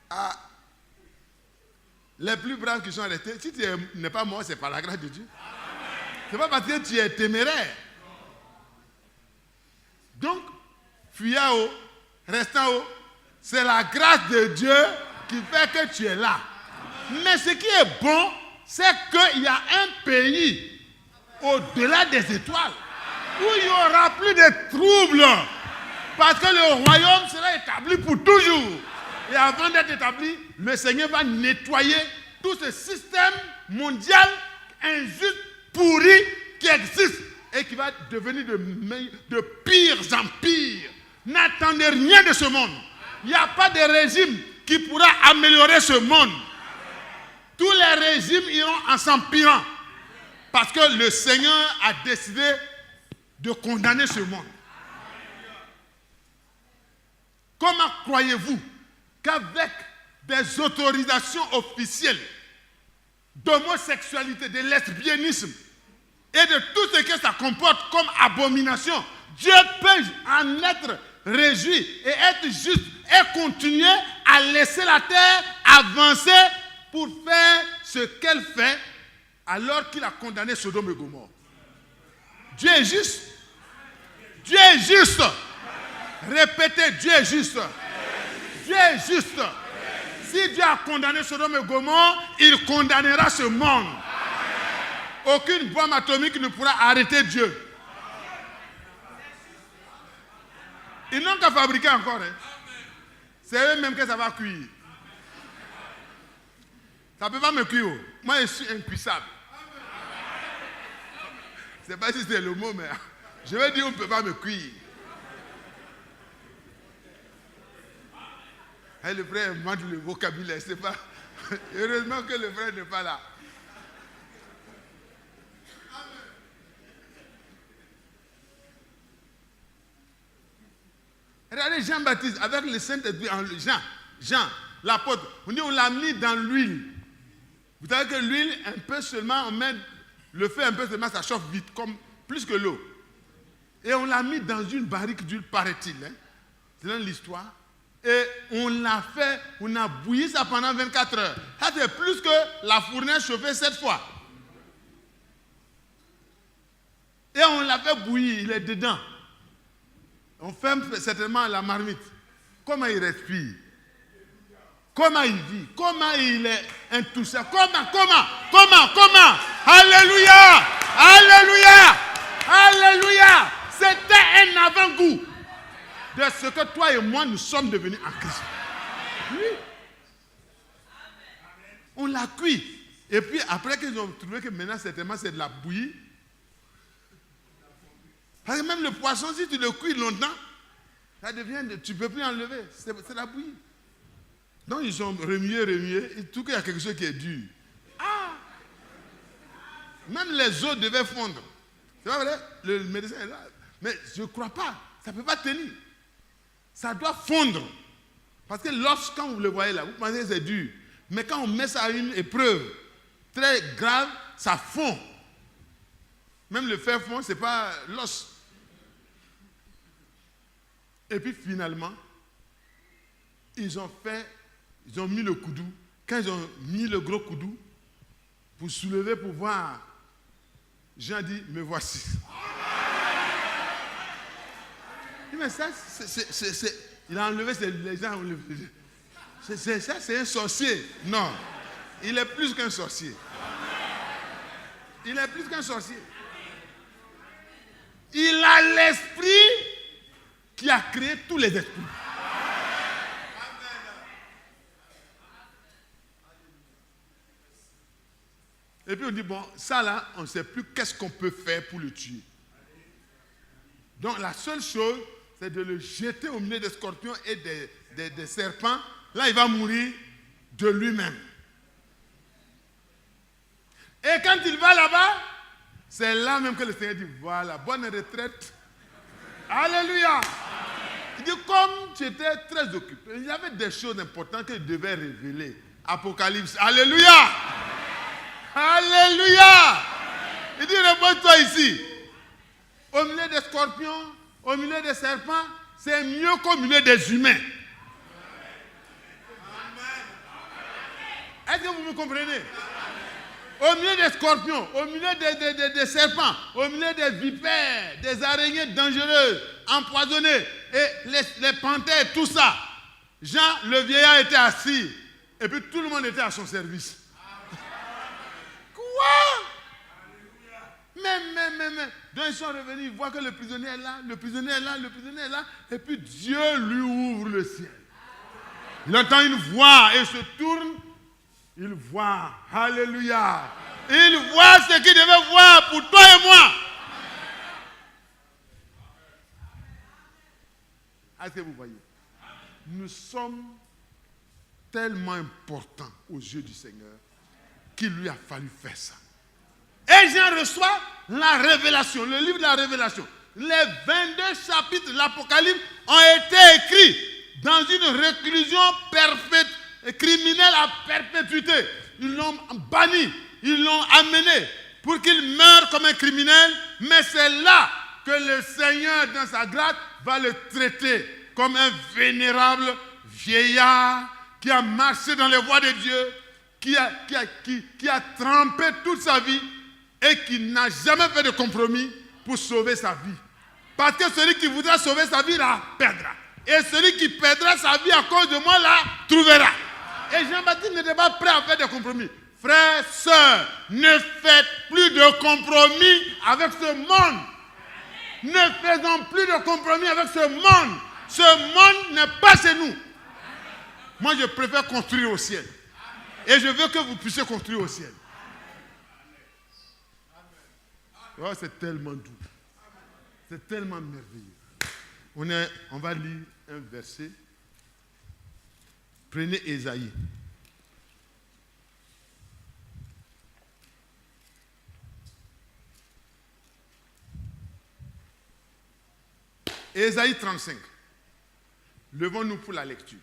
Ah, les plus braves qui sont restés, si tu n'es pas mort, c'est par la grâce de Dieu. C'est pas parce que tu es téméraire. Donc, fuyant haut, restant haut, c'est la grâce de Dieu qui fait que tu es là. Mais ce qui est bon, c'est qu'il y a un pays au-delà des étoiles où il n'y aura plus de troubles. Parce que le royaume sera établi pour toujours. Et avant d'être établi, le Seigneur va nettoyer tout ce système mondial injuste, pourri, qui existe et qui va devenir de pires en pires. N'attendez rien de ce monde. Il n'y a pas de régime qui pourra améliorer ce monde. Tous les régimes iront en s'empirant. Parce que le Seigneur a décidé de condamner ce monde. Comment croyez-vous qu'avec des autorisations officielles d'homosexualité, de lesbianisme et de tout ce que ça comporte comme abomination, Dieu peut en être réjoui et être juste et continuer à laisser la terre avancer pour faire ce qu'elle fait alors qu'il a condamné Sodome et Gomorrhe? Dieu est juste. Dieu est juste. Répétez, Dieu est juste. Dieu est juste. Si Dieu a condamné Sodome et Gomorrhe, il condamnera ce monde. Aucune bombe atomique ne pourra arrêter Dieu. Ils n'ont qu'à fabriquer encore. Hein. C'est eux-mêmes que ça va cuire. Ça ne peut pas me cuire. Moi, je suis impuissable. Je ne sais pas si c'est le mot, mais je vais dire on ne peut pas me cuire. Et le frère manque le vocabulaire, c'est pas. Heureusement que le frère n'est pas là. Regardez Jean-Baptiste avec le Saint-Esprit en lui. Jean, l'apôtre. On l'a mis dans l'huile. Vous savez que l'huile, un peu seulement, on met le feu un peu seulement, ça chauffe vite, comme plus que l'eau. Et on l'a mis dans une barrique d'huile, paraît-il. Hein. C'est dans l'histoire. Et on l'a fait, on a bouilli ça pendant 24 heures. Ça, c'est plus que la fournaise chauffée 7 fois. Et on l'a fait bouillir, il est dedans. On ferme certainement la marmite. Comment il respire? Comment il vit? Comment il est intouchable? Comment? Alléluia! Alléluia! Alléluia! C'était un avant-goût de ce que toi et moi nous sommes devenus en Christ. Oui. On l'a cuit. Et puis après qu'ils ont trouvé que maintenant certainement c'est de la bouillie. Parce que même le poisson, si tu le cuis longtemps, ça devient, tu ne peux plus enlever. C'est la bouillie. Donc ils ont remué, et tout qu'il y a quelque chose qui est dur. Ah! Même les os devaient fondre. C'est pas vrai? Le médecin est là. Mais je ne crois pas. Ça ne peut pas tenir. Ça doit fondre. Parce que l'os, quand vous le voyez là, vous pensez que c'est dur. Mais quand on met ça à une épreuve très grave, ça fond. Même le fer fond, ce n'est pas l'os. Et puis finalement, ils ont mis le coudou. Quand ils ont mis le gros coudou, pour soulever, pour voir, Jean dit, me voici. Mais ça, il a enlevé, les gens ont enlevé. Ça, c'est un sorcier. Non, il est plus qu'un sorcier. Il est plus qu'un sorcier. Il a l'esprit qui a créé tous les esprits. Et puis on dit, bon, ça là, on ne sait plus qu'est-ce qu'on peut faire pour le tuer. Donc la seule chose, c'est de le jeter au milieu des scorpions et des serpents. Là, il va mourir de lui-même. Et quand il va là-bas, C'est là même que le Seigneur dit, voilà, bonne retraite. Alléluia. Il dit, comme tu étais très occupé, il y avait des choses importantes que je devais révéler. Apocalypse. Alléluia. Alléluia. Il dit, repose-toi ici. Au milieu des scorpions, au milieu des serpents, c'est mieux qu'au milieu des humains. Est-ce que vous me comprenez? Au milieu des scorpions, au milieu des serpents, au milieu des vipères, des araignées dangereuses, empoisonnées, et les panthères, tout ça. Jean, le vieillard, était assis. Et puis tout le monde était à son service. Quoi? Mais. Donc ils sont revenus, ils voient que le prisonnier est là, le prisonnier est là, le prisonnier est là. Et puis Dieu lui ouvre le ciel. Il entend une voix et se tourne. Il voit, alléluia. Il voit ce qu'il devait voir pour toi et moi. Est-ce que vous voyez? Nous sommes tellement importants aux yeux du Seigneur qu'il lui a fallu faire ça. Et Jean reçoit la révélation, le livre de la révélation. Les 22 chapitres de l'Apocalypse ont été écrits dans une réclusion criminelle à perpétuité. Ils l'ont banni, ils l'ont amené pour qu'il meure comme un criminel, mais c'est là que le Seigneur, dans sa grâce, va le traiter comme un vénérable vieillard qui a marché dans les voies de Dieu, qui a trempé toute sa vie et qui n'a jamais fait de compromis pour sauver sa vie. Parce que celui qui voudra sauver sa vie la perdra. Et celui qui perdra sa vie à cause de moi la trouvera. Et Jean-Baptiste n'était pas prêt à faire des compromis. Frères, sœurs, ne faites plus de compromis avec ce monde. Ne faisons plus de compromis avec ce monde. Ce monde n'est pas chez nous. Moi, je préfère construire au ciel. Et je veux que vous puissiez construire au ciel. Oh, c'est tellement doux. C'est tellement merveilleux. On va lire un verset. Prenez Ésaïe. Ésaïe 35. Levons-nous pour la lecture.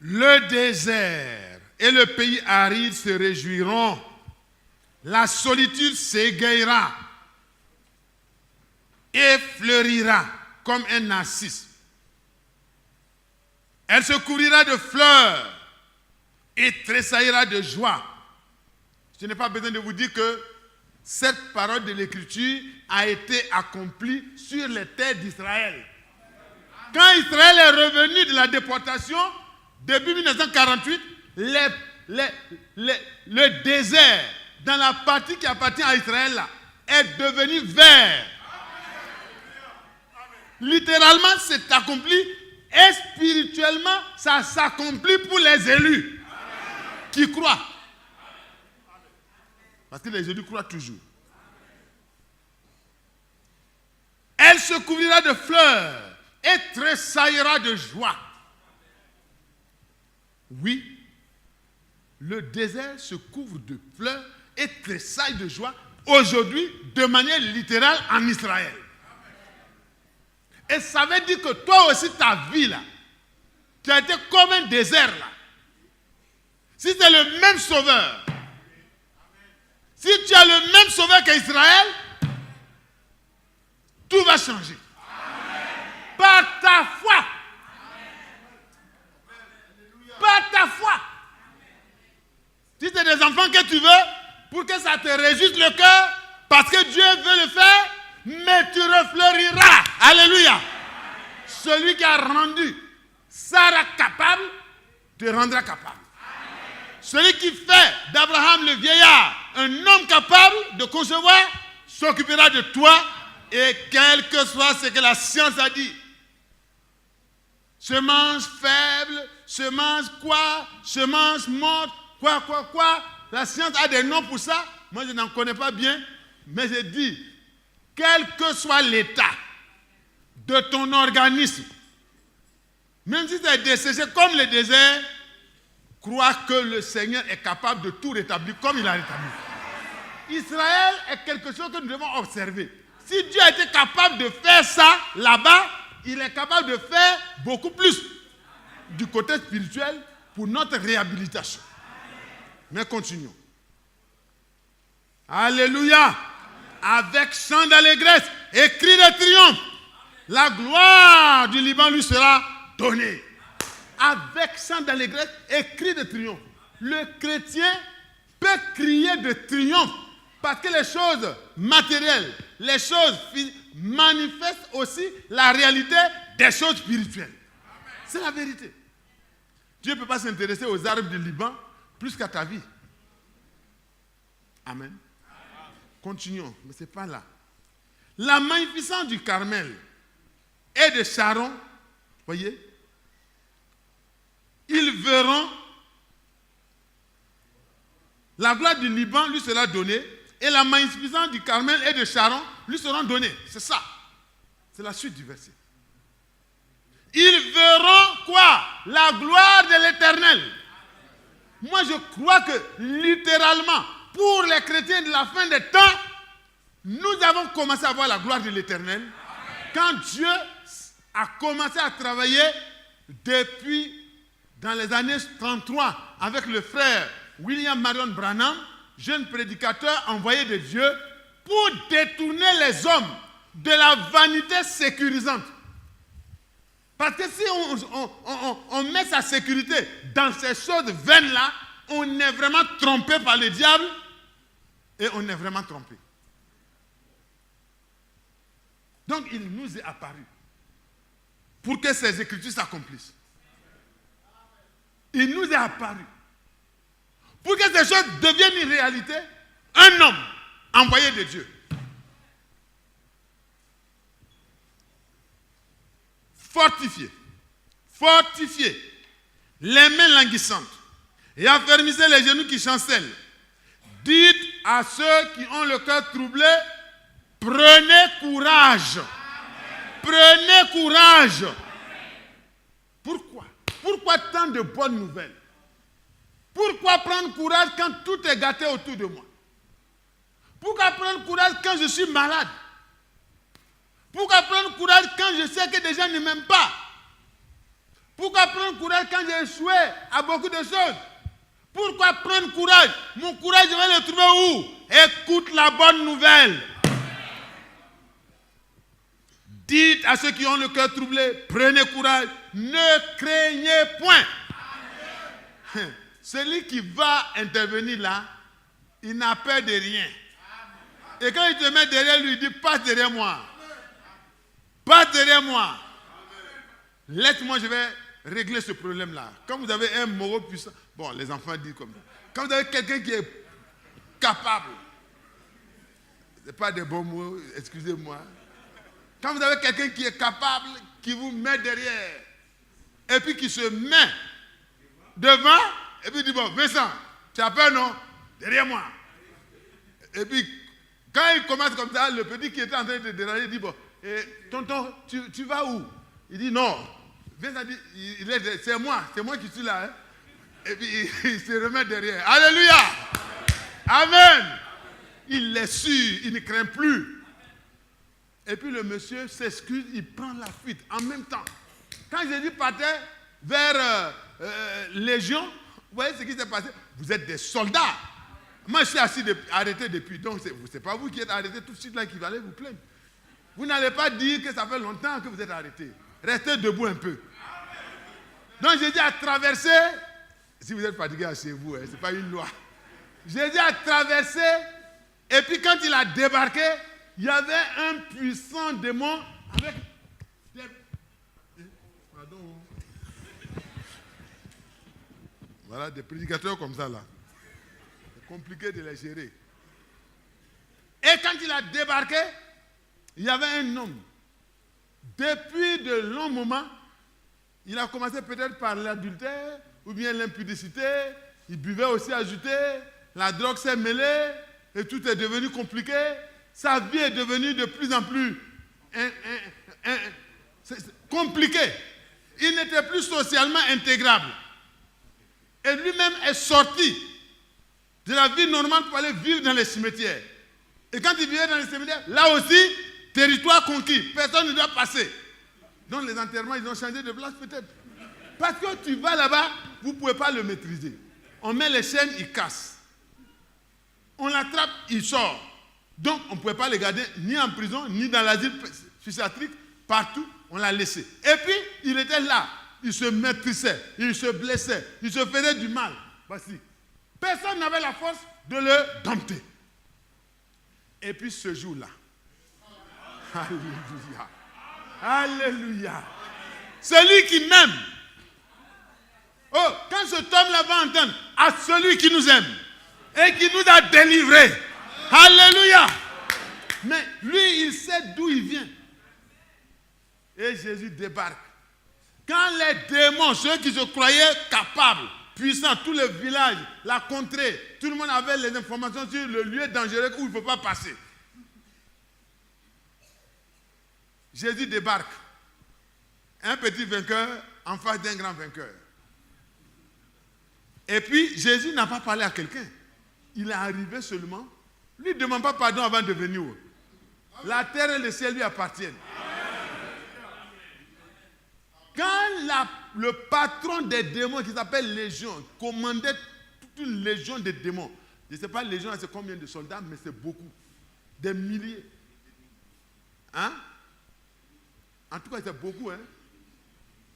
Le désert et le pays aride se réjouiront. La solitude s'égayera et fleurira comme un narcisse. Elle se couvrira de fleurs et tressaillira de joie. Je n'ai pas besoin de vous dire que cette parole de l'Écriture a été accomplie sur les terres d'Israël. Quand Israël est revenu de la déportation, début 1948, le désert, dans la partie qui appartient à Israël, là, est devenu vert. Littéralement, c'est accompli et spirituellement, ça s'accomplit pour les élus qui croient. Parce que les élus croient toujours. Elle se couvrira de fleurs et tressaillera de joie. Oui, le désert se couvre de fleurs et tressaille de joie aujourd'hui de manière littérale en Israël. Et ça veut dire que toi aussi ta vie là, tu as été comme un désert là. Si c'est le même sauveur, si tu as le même sauveur qu'Israël, tout va changer. Par ta foi. Par ta foi. Si c'est des enfants que tu veux, pour que ça te réjouisse le cœur, parce que Dieu veut le faire, mais tu refleuriras. Alléluia. Celui qui a rendu Sarah capable, te rendra capable. Celui qui fait d'Abraham le vieillard un homme capable de concevoir, s'occupera de toi Et quel que soit ce que la science a dit, semence faible, semence quoi, semence morte, quoi, la science a des noms pour ça. Moi, je n'en connais pas bien, mais je dis, quel que soit l'état de ton organisme, même si c'est desséché comme le désert, crois que le Seigneur est capable de tout rétablir comme il a rétabli. Israël est quelque chose que nous devons observer. Si Dieu a été capable de faire ça là-bas, il est capable de faire beaucoup plus du côté spirituel pour notre réhabilitation. Mais continuons. Alléluia. Avec chant d'allégresse et cri de triomphe, la gloire du Liban lui sera donnée. Avec chant d'allégresse et cri de triomphe. Le chrétien peut crier de triomphe parce que les choses matérielles, les choses physiques manifestent aussi la réalité des choses spirituelles. C'est la vérité. Dieu ne peut pas s'intéresser aux arbres du Liban plus qu'à ta vie. Amen. Continuons, mais ce n'est pas là. La magnificence du Carmel et de Sharon, voyez, ils verront la gloire du Liban lui sera donnée et la magnificence du Carmel et de Sharon lui seront données. C'est ça. C'est la suite du verset. Ils verront quoi? La gloire de l'Éternel. Moi, je crois que littéralement, pour les chrétiens de la fin des temps, nous avons commencé à voir la gloire de l'Éternel quand Dieu a commencé à travailler depuis dans les années 33 avec le frère William Marion Branham, jeune prédicateur envoyé de Dieu, pour détourner les hommes de la vanité sécurisante. Parce que si on met sa sécurité dans ces choses vaines-là, on est vraiment trompé par le diable et on est vraiment trompé. Donc il nous est apparu pour que ces écritures s'accomplissent. Il nous est apparu pour que ces choses deviennent une réalité. Un homme envoyé de Dieu. Fortifiez les mains languissantes et affermissez les genoux qui chancellent. Dites à ceux qui ont le cœur troublé, prenez courage. Prenez courage. Pourquoi? Pourquoi tant de bonnes nouvelles? Pourquoi prendre courage quand tout est gâté autour de moi? Pourquoi prendre courage quand je suis malade? Pourquoi prendre courage quand je sais que des gens ne m'aiment pas? Pourquoi prendre courage quand j'ai échoué à beaucoup de choses? Pourquoi prendre courage? Mon courage, je vais le trouver où? Écoute la bonne nouvelle. Dites à ceux qui ont le cœur troublé, prenez courage, ne craignez point. Amen. Celui qui va intervenir là, il n'a peur de rien. Et quand il te met derrière lui, il dit, passe derrière moi. Passe derrière moi. Laisse-moi, je vais régler ce problème-là. Quand vous avez un moraux puissant, bon, les enfants disent comme ça. Quand vous avez quelqu'un qui est capable, ce n'est pas des bons mots, excusez-moi. Quand vous avez quelqu'un qui est capable, qui vous met derrière, et puis qui se met devant, et puis dit, bon, Vincent, tu as peur, non? Derrière moi. Et puis, quand il commence comme ça, le petit qui était en train de te déranger dit, bon, tonton, tu vas où? Il dit, non. Vincent dit, c'est moi qui suis là. Hein? Et puis, il se remet derrière. Alléluia! Amen! Il est sûr, il ne craint plus. Et puis le monsieur s'excuse, il prend la fuite en même temps. Quand Jésus partait vers Légion, vous voyez ce qui s'est passé? Vous êtes des soldats. Moi, je suis assis arrêté depuis. Donc, ce n'est pas vous qui êtes arrêté tout de suite là qui allez vous plaindre. Vous n'allez pas dire que ça fait longtemps que vous êtes arrêté. Restez debout un peu. Donc, Jésus a traversé. Si vous êtes fatigué, asseyez-vous, hein, ce n'est pas une loi. Jésus a traversé. Et puis, quand il a débarqué, il y avait un puissant démon avec des... Pardon. Voilà, des prédicateurs comme ça, là. C'est compliqué de les gérer. Et quand il a débarqué, il y avait un homme. Depuis de longs moments, il a commencé peut-être par l'adultère ou bien l'impudicité. Il buvait aussi ajouté. La drogue s'est mêlée et tout est devenu compliqué. Sa vie est devenue de plus en plus compliquée. Il n'était plus socialement intégrable. Et lui-même est sorti de la vie normale pour aller vivre dans les cimetières. Et quand il vivait dans les cimetières, là aussi, territoire conquis. Personne ne doit passer. Donc les enterrements, ils ont changé de place peut-être. Parce que tu vas là-bas, vous ne pouvez pas le maîtriser. On met les chaînes, il casse. On l'attrape, il sort. Donc on ne pouvait pas le garder ni en prison, ni dans l'asile psychiatrique. Partout, on l'a laissé. Et puis, il était là. Il se maîtrisait, il se blessait, il se faisait du mal. Voici. Personne n'avait la force de le dompter. Et puis ce jour-là, alléluia, alléluia, celui qui m'aime, oh, quand cet homme-là va entendre, à celui qui nous aime et qui nous a délivrés, alléluia, mais lui, il sait d'où il vient. Et Jésus débarque. Quand les démons, ceux qui se croyaient capables, puissants, tous les villages, la contrée, tout le monde avait les informations sur le lieu dangereux où il ne faut pas passer. Jésus débarque. Un petit vainqueur en face d'un grand vainqueur. Et puis, Jésus n'a pas parlé à quelqu'un. Il est arrivé seulement. Lui ne demande pas pardon avant de venir. La terre et le ciel lui appartiennent. Quand le patron des démons, qui s'appelle Légion, commandait toute une légion de démons, je ne sais pas, légion, c'est combien de soldats, mais c'est beaucoup. Des milliers. Hein? En tout cas, c'est beaucoup. Hein?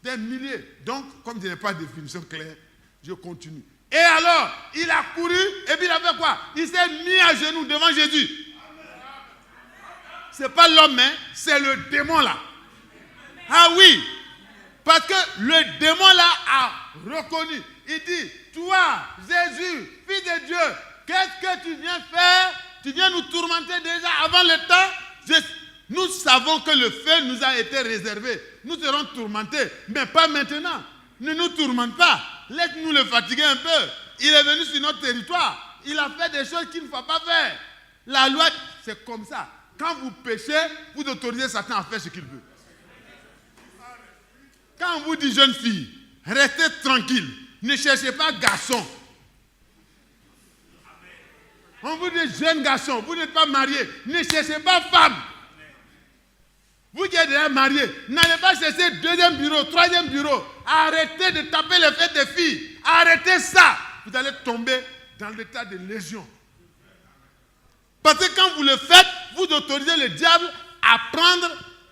Des milliers. Donc, comme je n'ai pas de définition claire, je continue. Et alors, il a couru, et puis il a fait quoi? Il s'est mis à genoux devant Jésus. Ce n'est pas l'homme, hein? C'est le démon là. Ah oui! Parce que le démon là a reconnu. Il dit, toi, Jésus, fils de Dieu, qu'est-ce que tu viens faire? Tu viens nous tourmenter déjà avant le temps? Nous savons que le feu nous a été réservé. Nous serons tourmentés, mais pas maintenant. Ne nous tourmente pas. Laisse-nous le fatiguer un peu. Il est venu sur notre territoire. Il a fait des choses qu'il ne faut pas faire. La loi, c'est comme ça. Quand vous péchez, vous autorisez Satan à faire ce qu'il veut. Quand on vous dit jeune fille, restez tranquille, ne cherchez pas garçon. On vous dit jeune garçon, vous n'êtes pas marié, ne cherchez pas femme. Vous qui êtes déjà marié, n'allez pas chercher deuxième bureau, troisième bureau. Arrêtez de taper les fêtes des filles. Arrêtez ça. Vous allez tomber dans l'état de légion. Parce que quand vous le faites, vous autorisez le diable à prendre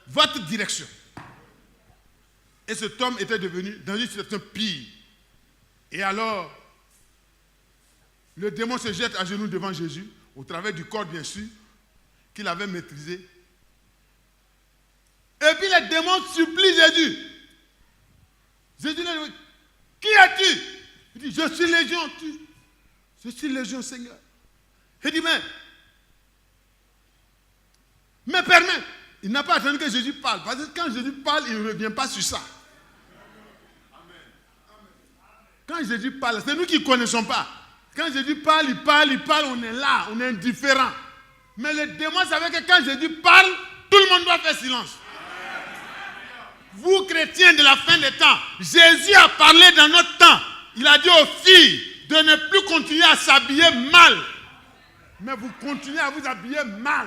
votre direction. Et cet homme était devenu dans une situation pire. Et alors, le démon se jette à genoux devant Jésus, au travers du corps bien sûr, qu'il avait maîtrisé. Et puis les démons supplient Jésus. Jésus lui dit, qui es-tu? Il dit, je suis légion. Je suis légion, Seigneur. Il dit, mais permets. Il n'a pas attendu que Jésus parle. Parce que quand Jésus parle, il ne revient pas sur ça. Quand Jésus parle, c'est nous qui ne connaissons pas. Quand Jésus parle, il parle, on est là, on est indifférent. Mais les démons savaient que quand Jésus parle, tout le monde doit faire silence. Vous, chrétiens de la fin des temps, Jésus a parlé dans notre temps. Il a dit aux filles de ne plus continuer à s'habiller mal. Mais vous continuez à vous habiller mal.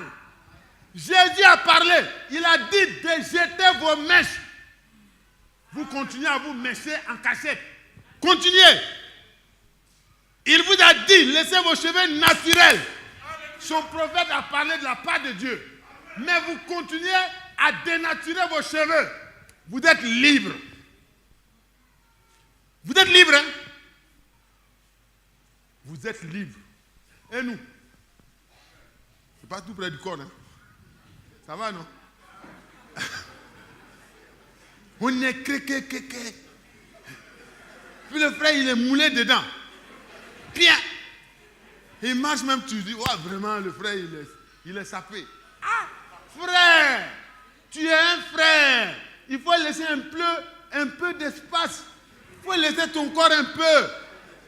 Jésus a parlé. Il a dit de jeter vos mèches. Vous continuez à vous mècher en cachette. Continuez. Il vous a dit, laissez vos cheveux naturels. Son prophète a parlé de la part de Dieu. Mais vous continuez à dénaturer vos cheveux. Vous êtes libre. Vous êtes libre, hein? Vous êtes libre. Et nous? C'est pas tout près du corps, hein? Ça va, non? On est créqué. Puis le frère, il est moulé dedans. Bien. Il marche même, tu dis, ouais, vraiment, le frère, il est sapé. Ah! Frère, tu es un frère. Il faut laisser un peu d'espace. Il faut laisser ton corps un peu.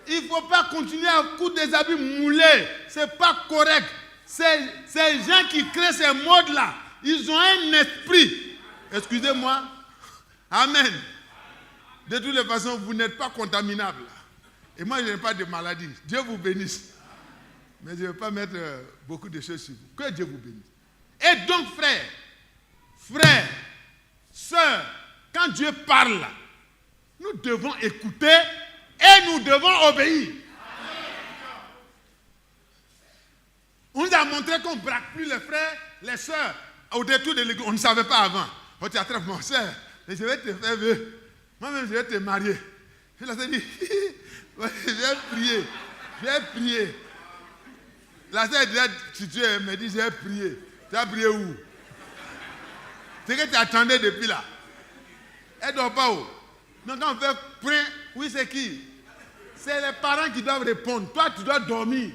Il ne faut pas continuer à coudre des habits moulés. Ce n'est pas correct. Ces gens qui créent ces modes-là, ils ont un esprit. Excusez-moi. Amen. De toutes les façons, vous n'êtes pas contaminable. Et moi, je n'ai pas de maladie. Dieu vous bénisse. Mais je ne vais pas mettre beaucoup de choses sur vous. Que Dieu vous bénisse. Et donc, frères, sœurs, quand Dieu parle, nous devons écouter et nous devons obéir. On nous a montré qu'on ne braque plus les frères, les sœurs au détour de l'église. On ne savait pas avant. On t'a dit, mon soeur, je vais te faire vœu. Moi-même, je vais te marier. Je leur ai dit, je vais prier. La sœur est déjà située, elle me dit, j'ai prié. Tu as prié où? C'est que tu attendais depuis là. Elle ne dort pas où? Donc quand on fait point, oui, c'est qui? C'est les parents qui doivent répondre. Toi, tu dois dormir.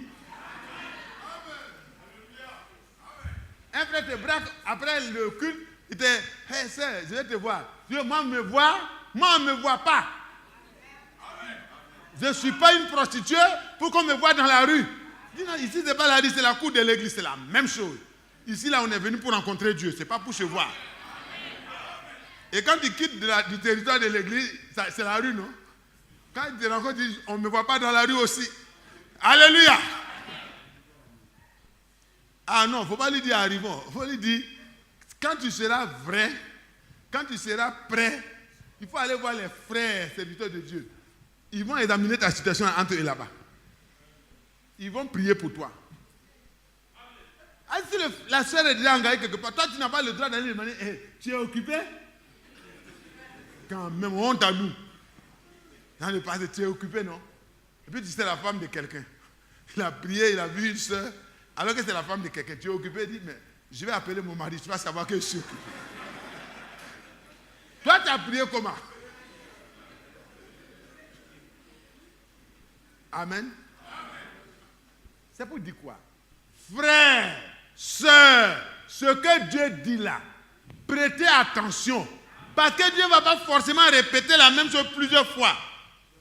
Un frère te braque après le culte, il te dit, hey, sœur, je vais te voir. Dieu, moi, me voir, moi, on ne me voit pas. Je ne suis pas une prostituée pour qu'on me voie dans la rue. Dis non, ici, ce n'est pas la rue, c'est la cour de l'église, c'est la même chose. Ici, là, on est venu pour rencontrer Dieu, ce n'est pas pour se voir. Et quand tu quittes du territoire de l'église, c'est la rue, non? Quand tu te rencontres, on ne me voit pas dans la rue aussi. Alléluia! Ah non, il ne faut pas lui dire arrivons. Il faut lui dire, quand tu seras vrai, quand tu seras prêt, il faut aller voir les frères, serviteurs de Dieu. Ils vont examiner ta situation entre eux là-bas. Ils vont prier pour toi. Ah, si la soeur est déjà engagée quelque part, toi tu n'as pas le droit d'aller demander, hey, tu es occupé? Quand même, honte à nous. Dans le passé, tu es occupé, non? Et puis tu sais la femme de quelqu'un. Il a prié, il a vu une soeur, alors que c'est la femme de quelqu'un. Tu es occupé, il dit, mais je vais appeler mon mari, tu vas savoir que je suis occupé. Toi, tu as prié comment? Amen. C'est pour dire quoi? Frères, sœurs, ce que Dieu dit là, prêtez attention. Parce que Dieu ne va pas forcément répéter la même chose plusieurs fois.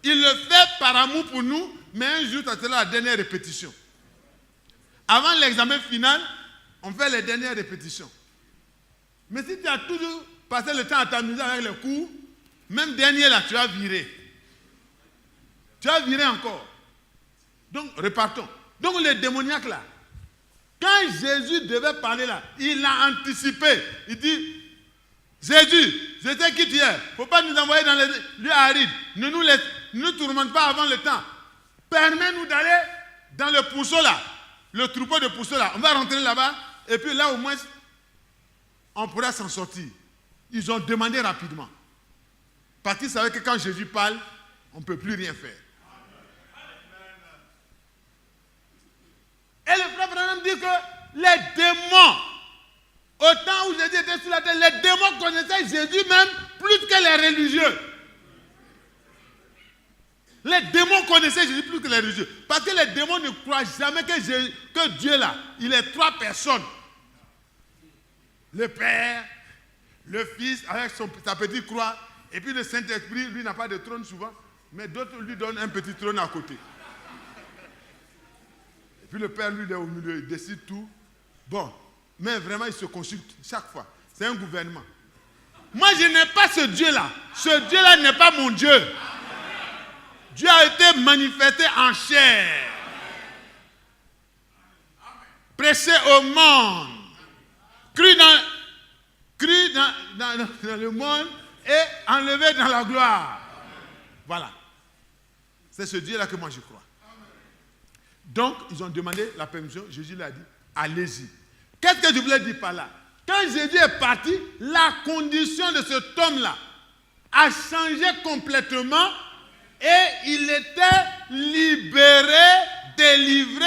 Il le fait par amour pour nous, mais un jour, ça sera la dernière répétition. Avant l'examen final, on fait les dernières répétitions. Mais si tu as toujours passé le temps à t'amuser avec les cours, même dernier là, tu as viré. Tu as viré encore. Donc, repartons. Donc, les démoniaques là, quand Jésus devait parler là, il a anticipé. Il dit, Jésus, je sais qui tu es. Il ne faut pas nous envoyer dans les lieux arides. Ne nous tourmente pas avant le temps. Permets-nous d'aller dans le pourceau là, le troupeau de pourceau là. On va rentrer là-bas et puis là au moins, on pourra s'en sortir. Ils ont demandé rapidement. Parce qu'ils savaient que quand Jésus parle, on ne peut plus rien faire. Et le frère Branham dit que les démons, au temps où Jésus était sur la terre, les démons connaissaient Jésus même plus que les religieux. Les démons connaissaient Jésus plus que les religieux. Parce que les démons ne croient jamais que Dieu là, il est trois personnes. Le Père, le Fils avec sa petite croix, et puis le Saint-Esprit, lui n'a pas de trône souvent, mais d'autres lui donnent un petit trône à côté. Et puis le Père, lui, il est au milieu, il décide tout. Bon, mais vraiment, il se consulte chaque fois. C'est un gouvernement. Moi, je n'ai pas ce Dieu-là. Ce Dieu-là n'est pas mon Dieu. Dieu a été manifesté en chair. Prêché au monde. Cru dans le monde et enlevé dans la gloire. Voilà. C'est ce Dieu-là que moi je crois. Donc, ils ont demandé la permission. Jésus leur a dit, allez-y. Qu'est-ce que je voulais dire par là? Quand Jésus est parti, la condition de cet homme-là a changé complètement et il était libéré, délivré,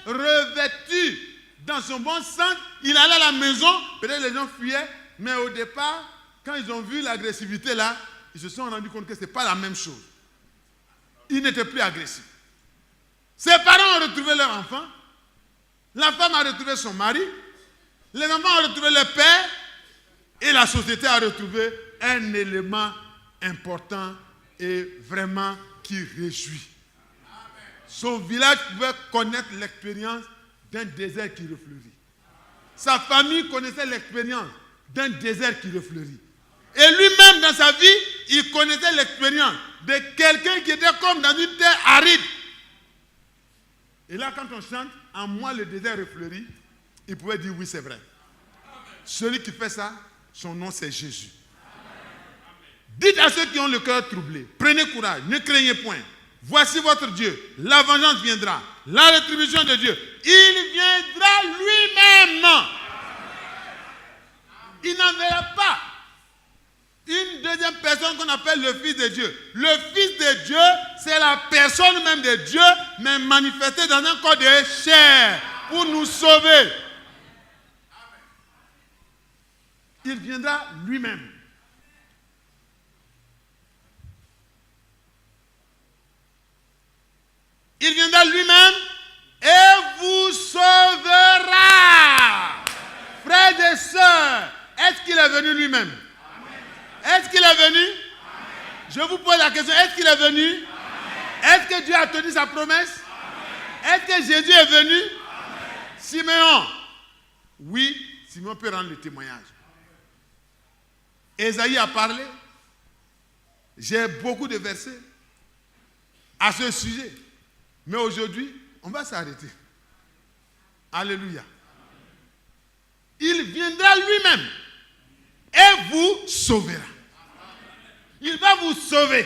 revêtu dans son bon sens. Il allait à la maison, peut-être les gens fuyaient, mais au départ, quand ils ont vu l'agressivité là, ils se sont rendus compte que ce n'est pas la même chose. Il n'était plus agressif. Ses parents ont retrouvé leur enfant, la femme a retrouvé son mari, Les enfants ont retrouvé leur père et la société a retrouvé un élément important et vraiment qui réjouit. Son village pouvait connaître l'expérience d'un désert qui refleurit. Sa famille connaissait l'expérience d'un désert qui refleurit. Et lui-même, dans sa vie, il connaissait l'expérience de quelqu'un qui était comme dans une terre aride. Et là, quand on chante, en moi le désert refleurit, il pouvait dire oui, c'est vrai. Celui qui fait ça, son nom c'est Jésus. Dites à ceux qui ont le cœur troublé, prenez courage, ne craignez point. Voici votre Dieu, la vengeance viendra, la rétribution de Dieu. Il viendra lui-même. Il n'enverra pas une deuxième personne qu'on appelle le Fils de Dieu. Le Fils de Dieu, c'est la personne même de Dieu, mais manifestée dans un corps de chair pour nous sauver. Il viendra lui-même. Il viendra lui-même et vous sauvera. Frères et sœurs, est-ce qu'il est venu lui-même? Est-ce qu'il est venu? Je vous pose la question, est-ce qu'il est venu? Est-ce que Dieu a tenu sa promesse? Est-ce que Jésus est venu? Simeon, oui, Simeon peut rendre le témoignage. Ésaïe a parlé. J'ai beaucoup de versets à ce sujet. Mais aujourd'hui, on va s'arrêter. Alléluia. Il viendra lui-même et vous sauvera. Il va vous sauver.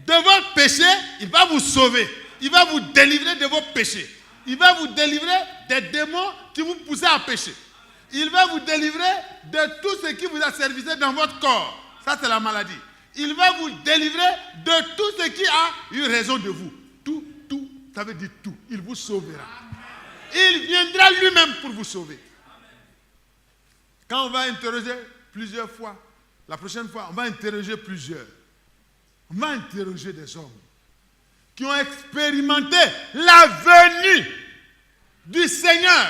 De vos péchés, il va vous sauver. Il va vous délivrer de vos péchés. Il va vous délivrer des démons qui vous poussaient à pécher. Il va vous délivrer de tout ce qui vous a servi dans votre corps. Ça, c'est la maladie. Il va vous délivrer de tout ce qui a eu raison de vous. Tout, ça veut dire tout. Il vous sauvera. Il viendra lui-même pour vous sauver. Quand on va interroger plusieurs fois, la prochaine fois, on va interroger plusieurs. On va interroger des hommes qui ont expérimenté la venue du Seigneur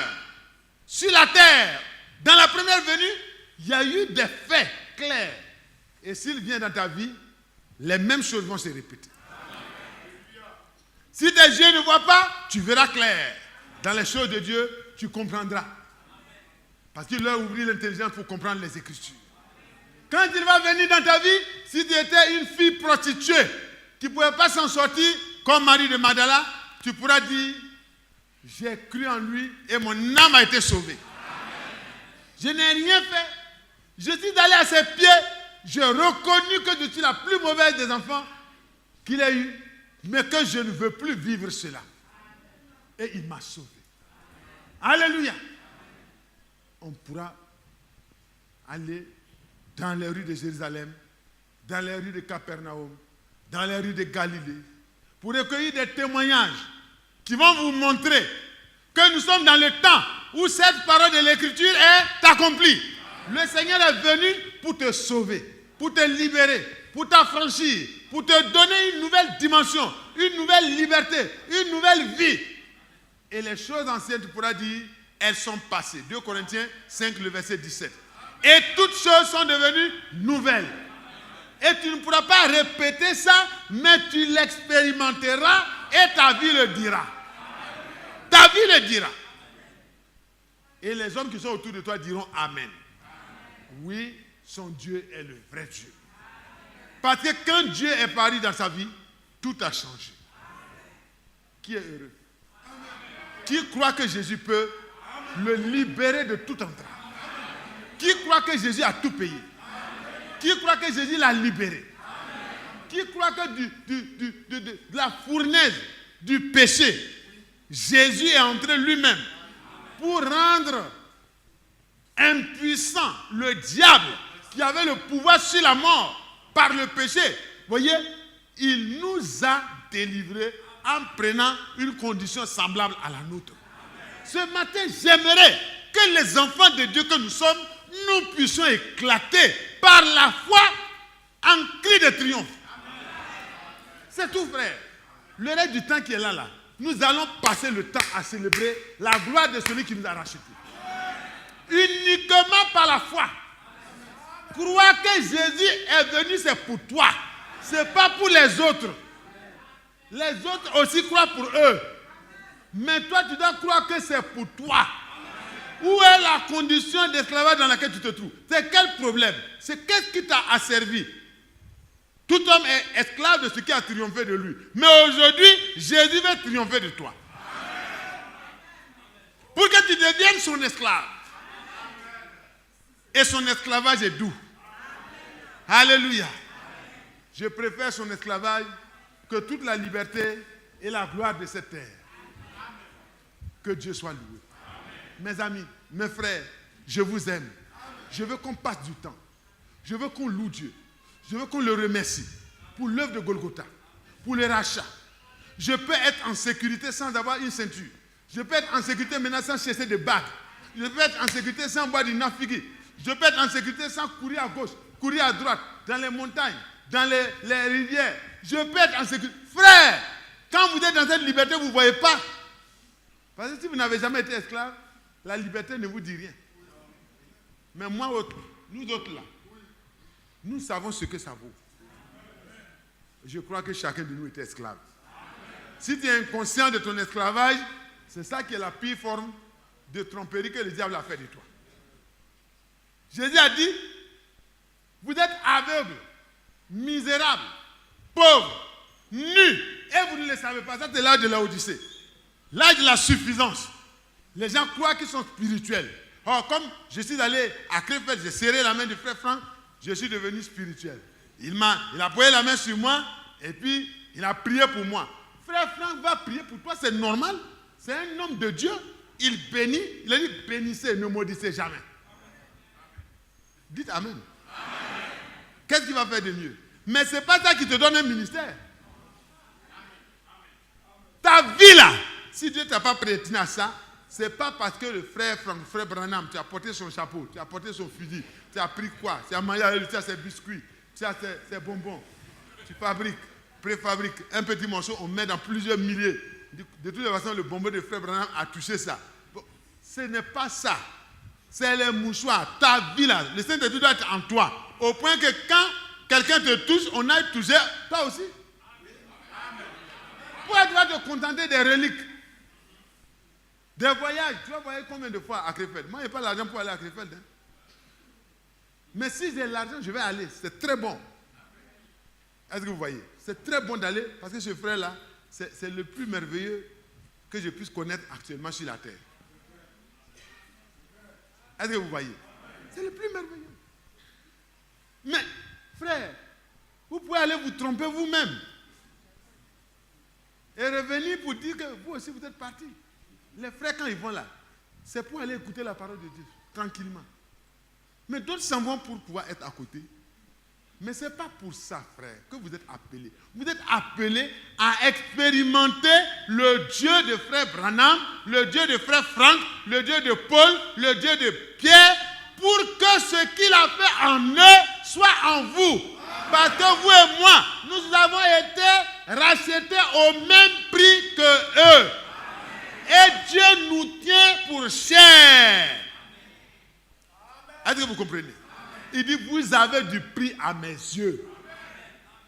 sur la terre. Dans la première venue, il y a eu des faits clairs. Et s'il vient dans ta vie, les mêmes choses vont se répéter. Si tes yeux ne voient pas, tu verras clair. Dans les choses de Dieu, tu comprendras. Parce qu'il leur ouvrit l'intelligence pour comprendre les Écritures. Quand il va venir dans ta vie, si tu étais une fille prostituée qui ne pouvait pas s'en sortir, comme Marie de Magdala, tu pourras dire, j'ai cru en lui et mon âme a été sauvée. Je n'ai rien fait. Je suis allé à ses pieds. J'ai reconnu que je suis la plus mauvaise des enfants qu'il ait eu, mais que je ne veux plus vivre cela. Et il m'a sauvé. Alléluia. On pourra aller dans les rues de Jérusalem, dans les rues de Capernaum, dans les rues de Galilée, pour recueillir des témoignages qui vont vous montrer que nous sommes dans le temps où cette parole de l'Écriture est accomplie. Le Seigneur est venu pour te sauver, pour te libérer, pour t'affranchir, pour te donner une nouvelle dimension, une nouvelle liberté, une nouvelle vie. Et les choses anciennes, tu pourras dire, elles sont passées. 2 Corinthiens 5, le verset 17. Et toutes choses sont devenues nouvelles. Et tu ne pourras pas répéter ça, mais tu l'expérimenteras et ta vie le dira. Ta vie le dira. Et les hommes qui sont autour de toi diront Amen. Oui, son Dieu est le vrai Dieu. Parce que quand Dieu est paru dans sa vie, tout a changé. Qui est heureux? Qui croit que Jésus peut le libérer de toute entrave? Qui croit que Jésus a tout payé? Qui croit que Jésus l'a libéré? Qui croit que de la fournaise du péché, Jésus est entré lui-même pour rendre impuissant le diable qui avait le pouvoir sur la mort par le péché. Voyez, il nous a délivrés en prenant une condition semblable à la nôtre. Ce matin, j'aimerais que les enfants de Dieu que nous sommes, nous puissions éclater par la foi en cri de triomphe. C'est tout, frère. Le reste du temps qui est là, nous allons passer le temps à célébrer la gloire de celui qui nous a rachetés. Uniquement la foi. Croire que Jésus est venu, c'est pour toi. Ce n'est pas pour les autres. Les autres aussi croient pour eux. Mais toi, tu dois croire que c'est pour toi. Où est la condition d'esclavage dans laquelle tu te trouves? C'est quel problème? C'est qu'est-ce qui t'a asservi? Tout homme est esclave de ce qui a triomphé de lui. Mais aujourd'hui, Jésus veut triompher de toi. Pour que tu deviennes son esclave. Et son esclavage est doux. Alléluia. Je préfère son esclavage que toute la liberté et la gloire de cette terre. Que Dieu soit loué. Mes amis, mes frères, je vous aime. Je veux qu'on passe du temps. Je veux qu'on loue Dieu. Je veux qu'on le remercie pour l'œuvre de Golgotha, pour le rachat. Je peux être en sécurité sans avoir une ceinture. Je peux être en sécurité maintenant sans chasser de bagues. Je peux être en sécurité sans boire du nafigui. Je peux être en sécurité sans courir à gauche, courir à droite, dans les montagnes, dans les rivières. Je peux être en sécurité. Frère, quand vous êtes dans cette liberté, vous ne voyez pas. Parce que si vous n'avez jamais été esclave, la liberté ne vous dit rien. Mais moi, nous autres là, nous savons ce que ça vaut. Je crois que chacun de nous est esclave. Si tu es inconscient de ton esclavage, c'est ça qui est la pire forme de tromperie que le diable a fait de toi. Jésus a dit, vous êtes aveugles, misérables, pauvres, nus, et vous ne le savez pas. Ça, c'est l'âge de la Odyssée. L'âge de la suffisance. Les gens croient qu'ils sont spirituels. Or, comme je suis allé à Krefeld, j'ai serré la main du frère Franck, je suis devenu spirituel. Il a posé la main sur moi et puis il a prié pour moi. Frère Franck va prier pour toi, c'est normal. C'est un homme de Dieu. Il bénit. Il a dit bénissez, ne maudissez jamais. Dites amen. Qu'est-ce qu'il va faire de mieux? Mais ce n'est pas ça qui te donne un ministère. Ta vie là, si Dieu ne t'a pas prédestiné à ça, ce n'est pas parce que le frère Branham, tu as porté son chapeau, tu as porté son fusil, tu as pris quoi? Tu as mangé, tu as ses biscuits, tu as ses bonbons. Tu fabriques, préfabriques un petit morceau, on met dans plusieurs milliers. De toute façon, le bonbon de frère Branham a touché ça. Bon, ce n'est pas ça. C'est les mouchoirs. Ta vie là, le Saint-Esprit doit être en toi. Au point que quand quelqu'un te touche, on aille toucher toi aussi. Pourquoi tu vas te contenter des reliques? Des voyages. Tu vas voyager combien de fois à Krefeld? Moi, je n'ai pas l'argent pour aller à Krefeld. Hein. Mais si j'ai l'argent, je vais aller. C'est très bon. Est-ce que vous voyez? C'est très bon d'aller parce que ce frère-là, c'est le plus merveilleux que je puisse connaître actuellement sur la terre. Est-ce que vous voyez? C'est le plus merveilleux. Mais, frère, vous pouvez aller vous tromper vous-même. Et revenir pour dire que vous aussi vous êtes partis. Les frères, quand ils vont là, c'est pour aller écouter la parole de Dieu, tranquillement. Mais d'autres s'en vont pour pouvoir être à côté. Mais ce n'est pas pour ça, frère, que vous êtes appelés. Vous êtes appelés à expérimenter le Dieu de frère Branham, le Dieu de frère Franck, le Dieu de Paul, le Dieu de Pierre, pour que ce qu'il a fait en eux soit en vous. Parce que vous et moi, nous avons été rachetés au même prix que eux. Et Dieu nous tient pour cher. Est-ce que vous comprenez? Il dit, vous avez du prix à mes yeux.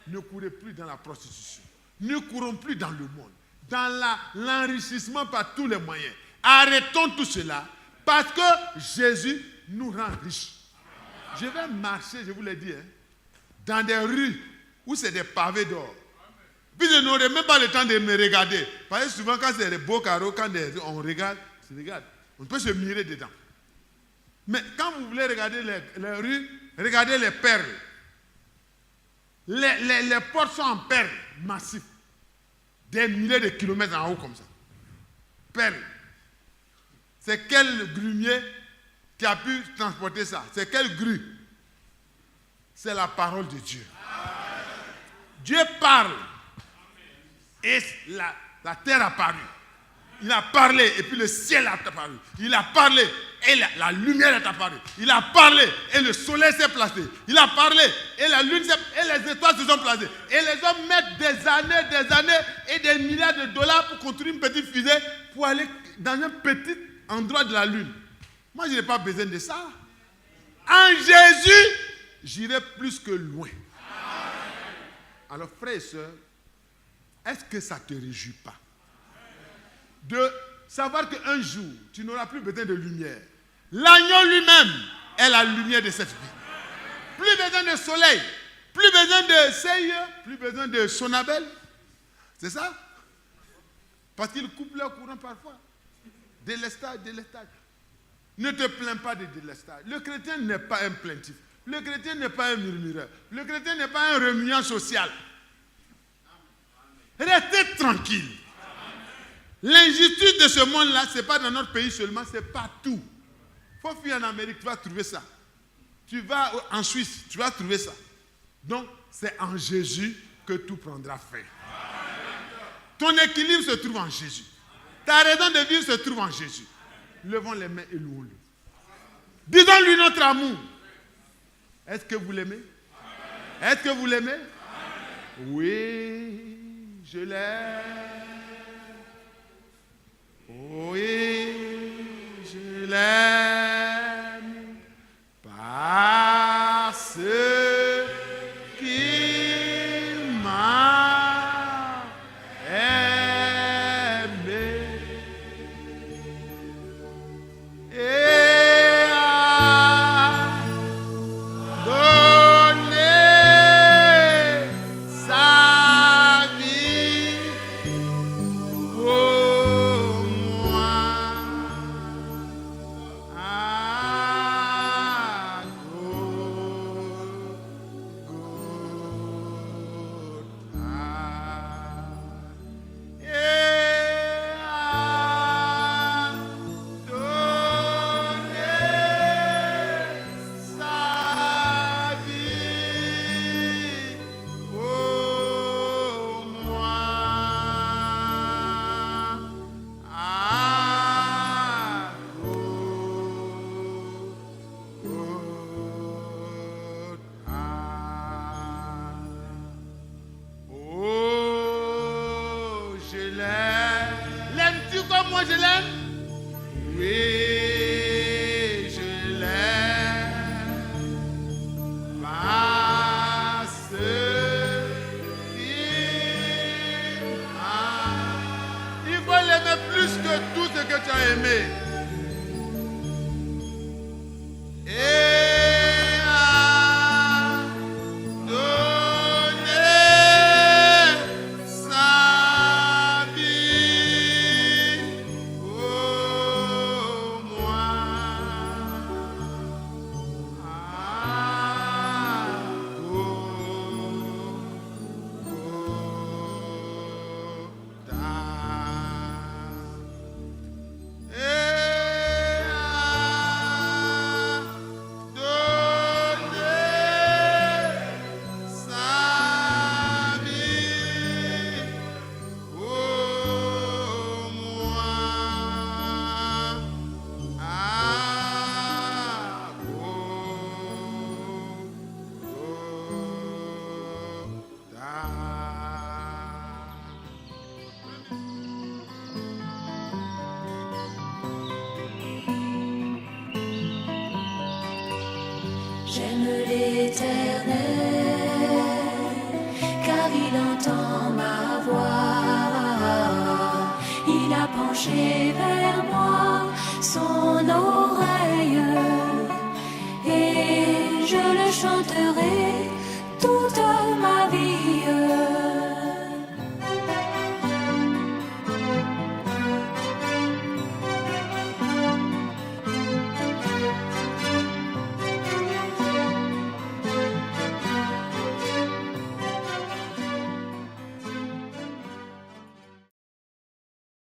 Ne courez plus dans la prostitution. Ne courons plus dans le monde. Dans l'enrichissement par tous les moyens. Arrêtons tout cela parce que Jésus nous rend riches. Je vais marcher, je vous l'ai dit, dans des rues où c'est des pavés d'or. Puis je n'aurai même pas le temps de me regarder. Parce que souvent quand c'est des beaux carreaux, quand on regarde, on peut se mirer dedans. Mais quand vous voulez regarder les rues, regardez les perles. Les portes sont en perles massifs. Des milliers de kilomètres en haut comme ça. Perles. C'est quel grumier qui a pu transporter ça? C'est quelle grue? C'est la parole de Dieu. Dieu parle. Et la terre a paru. Il a parlé et puis le ciel a apparu. Il a parlé et la lumière est apparue. Il a parlé et le soleil s'est placé. Il a parlé et la lune et les étoiles se sont placées. Et les hommes mettent des années et des milliards de dollars pour construire une petite fusée pour aller dans un petit endroit de la lune. Moi, je n'ai pas besoin de ça. En Jésus, j'irai plus que loin. Alors, frères et sœurs, est-ce que ça ne te réjouit pas de savoir qu'un jour, tu n'auras plus besoin de lumière? L'agneau lui-même est la lumière de cette vie. Plus besoin de soleil, plus besoin de seuil, plus besoin de sonabelle. C'est ça? Parce qu'ils coupent leur courant parfois. Délestage, délestage. Ne te plains pas de délestage. Le chrétien n'est pas un plaintif. Le chrétien n'est pas un murmureur. Le chrétien n'est pas un remuant social. Restez tranquille. L'injustice de ce monde-là, ce n'est pas dans notre pays seulement, c'est partout. Il faut fuir en Amérique, tu vas trouver ça. Tu vas en Suisse, tu vas trouver ça. Donc, c'est en Jésus que tout prendra fin. Ton équilibre se trouve en Jésus. Ta raison de vivre se trouve en Jésus. Levons les mains et louons-le. Disons-lui notre amour. Est-ce que vous l'aimez? Est-ce que vous l'aimez? Oui, je l'aime. Oui, je l'aime. Parce qu'il m'a aimé et a donné sa vie pour moi. À Golgotha. Et a donné sa vie pour moi. À Golgotha. Oh, je l'aime. L'aimes-tu comme moi je l'aime? Oui, je l'aime. Parce qu'il il faut l'aimer plus que tout ce que tu as aimé. Et a donné sa vie pour moi. À Golgotha. Et a donné sa vie pour moi. À J'aime l'Éternel, car il entend ma voix. Il a penché vers moi son oreille, et je le chanterai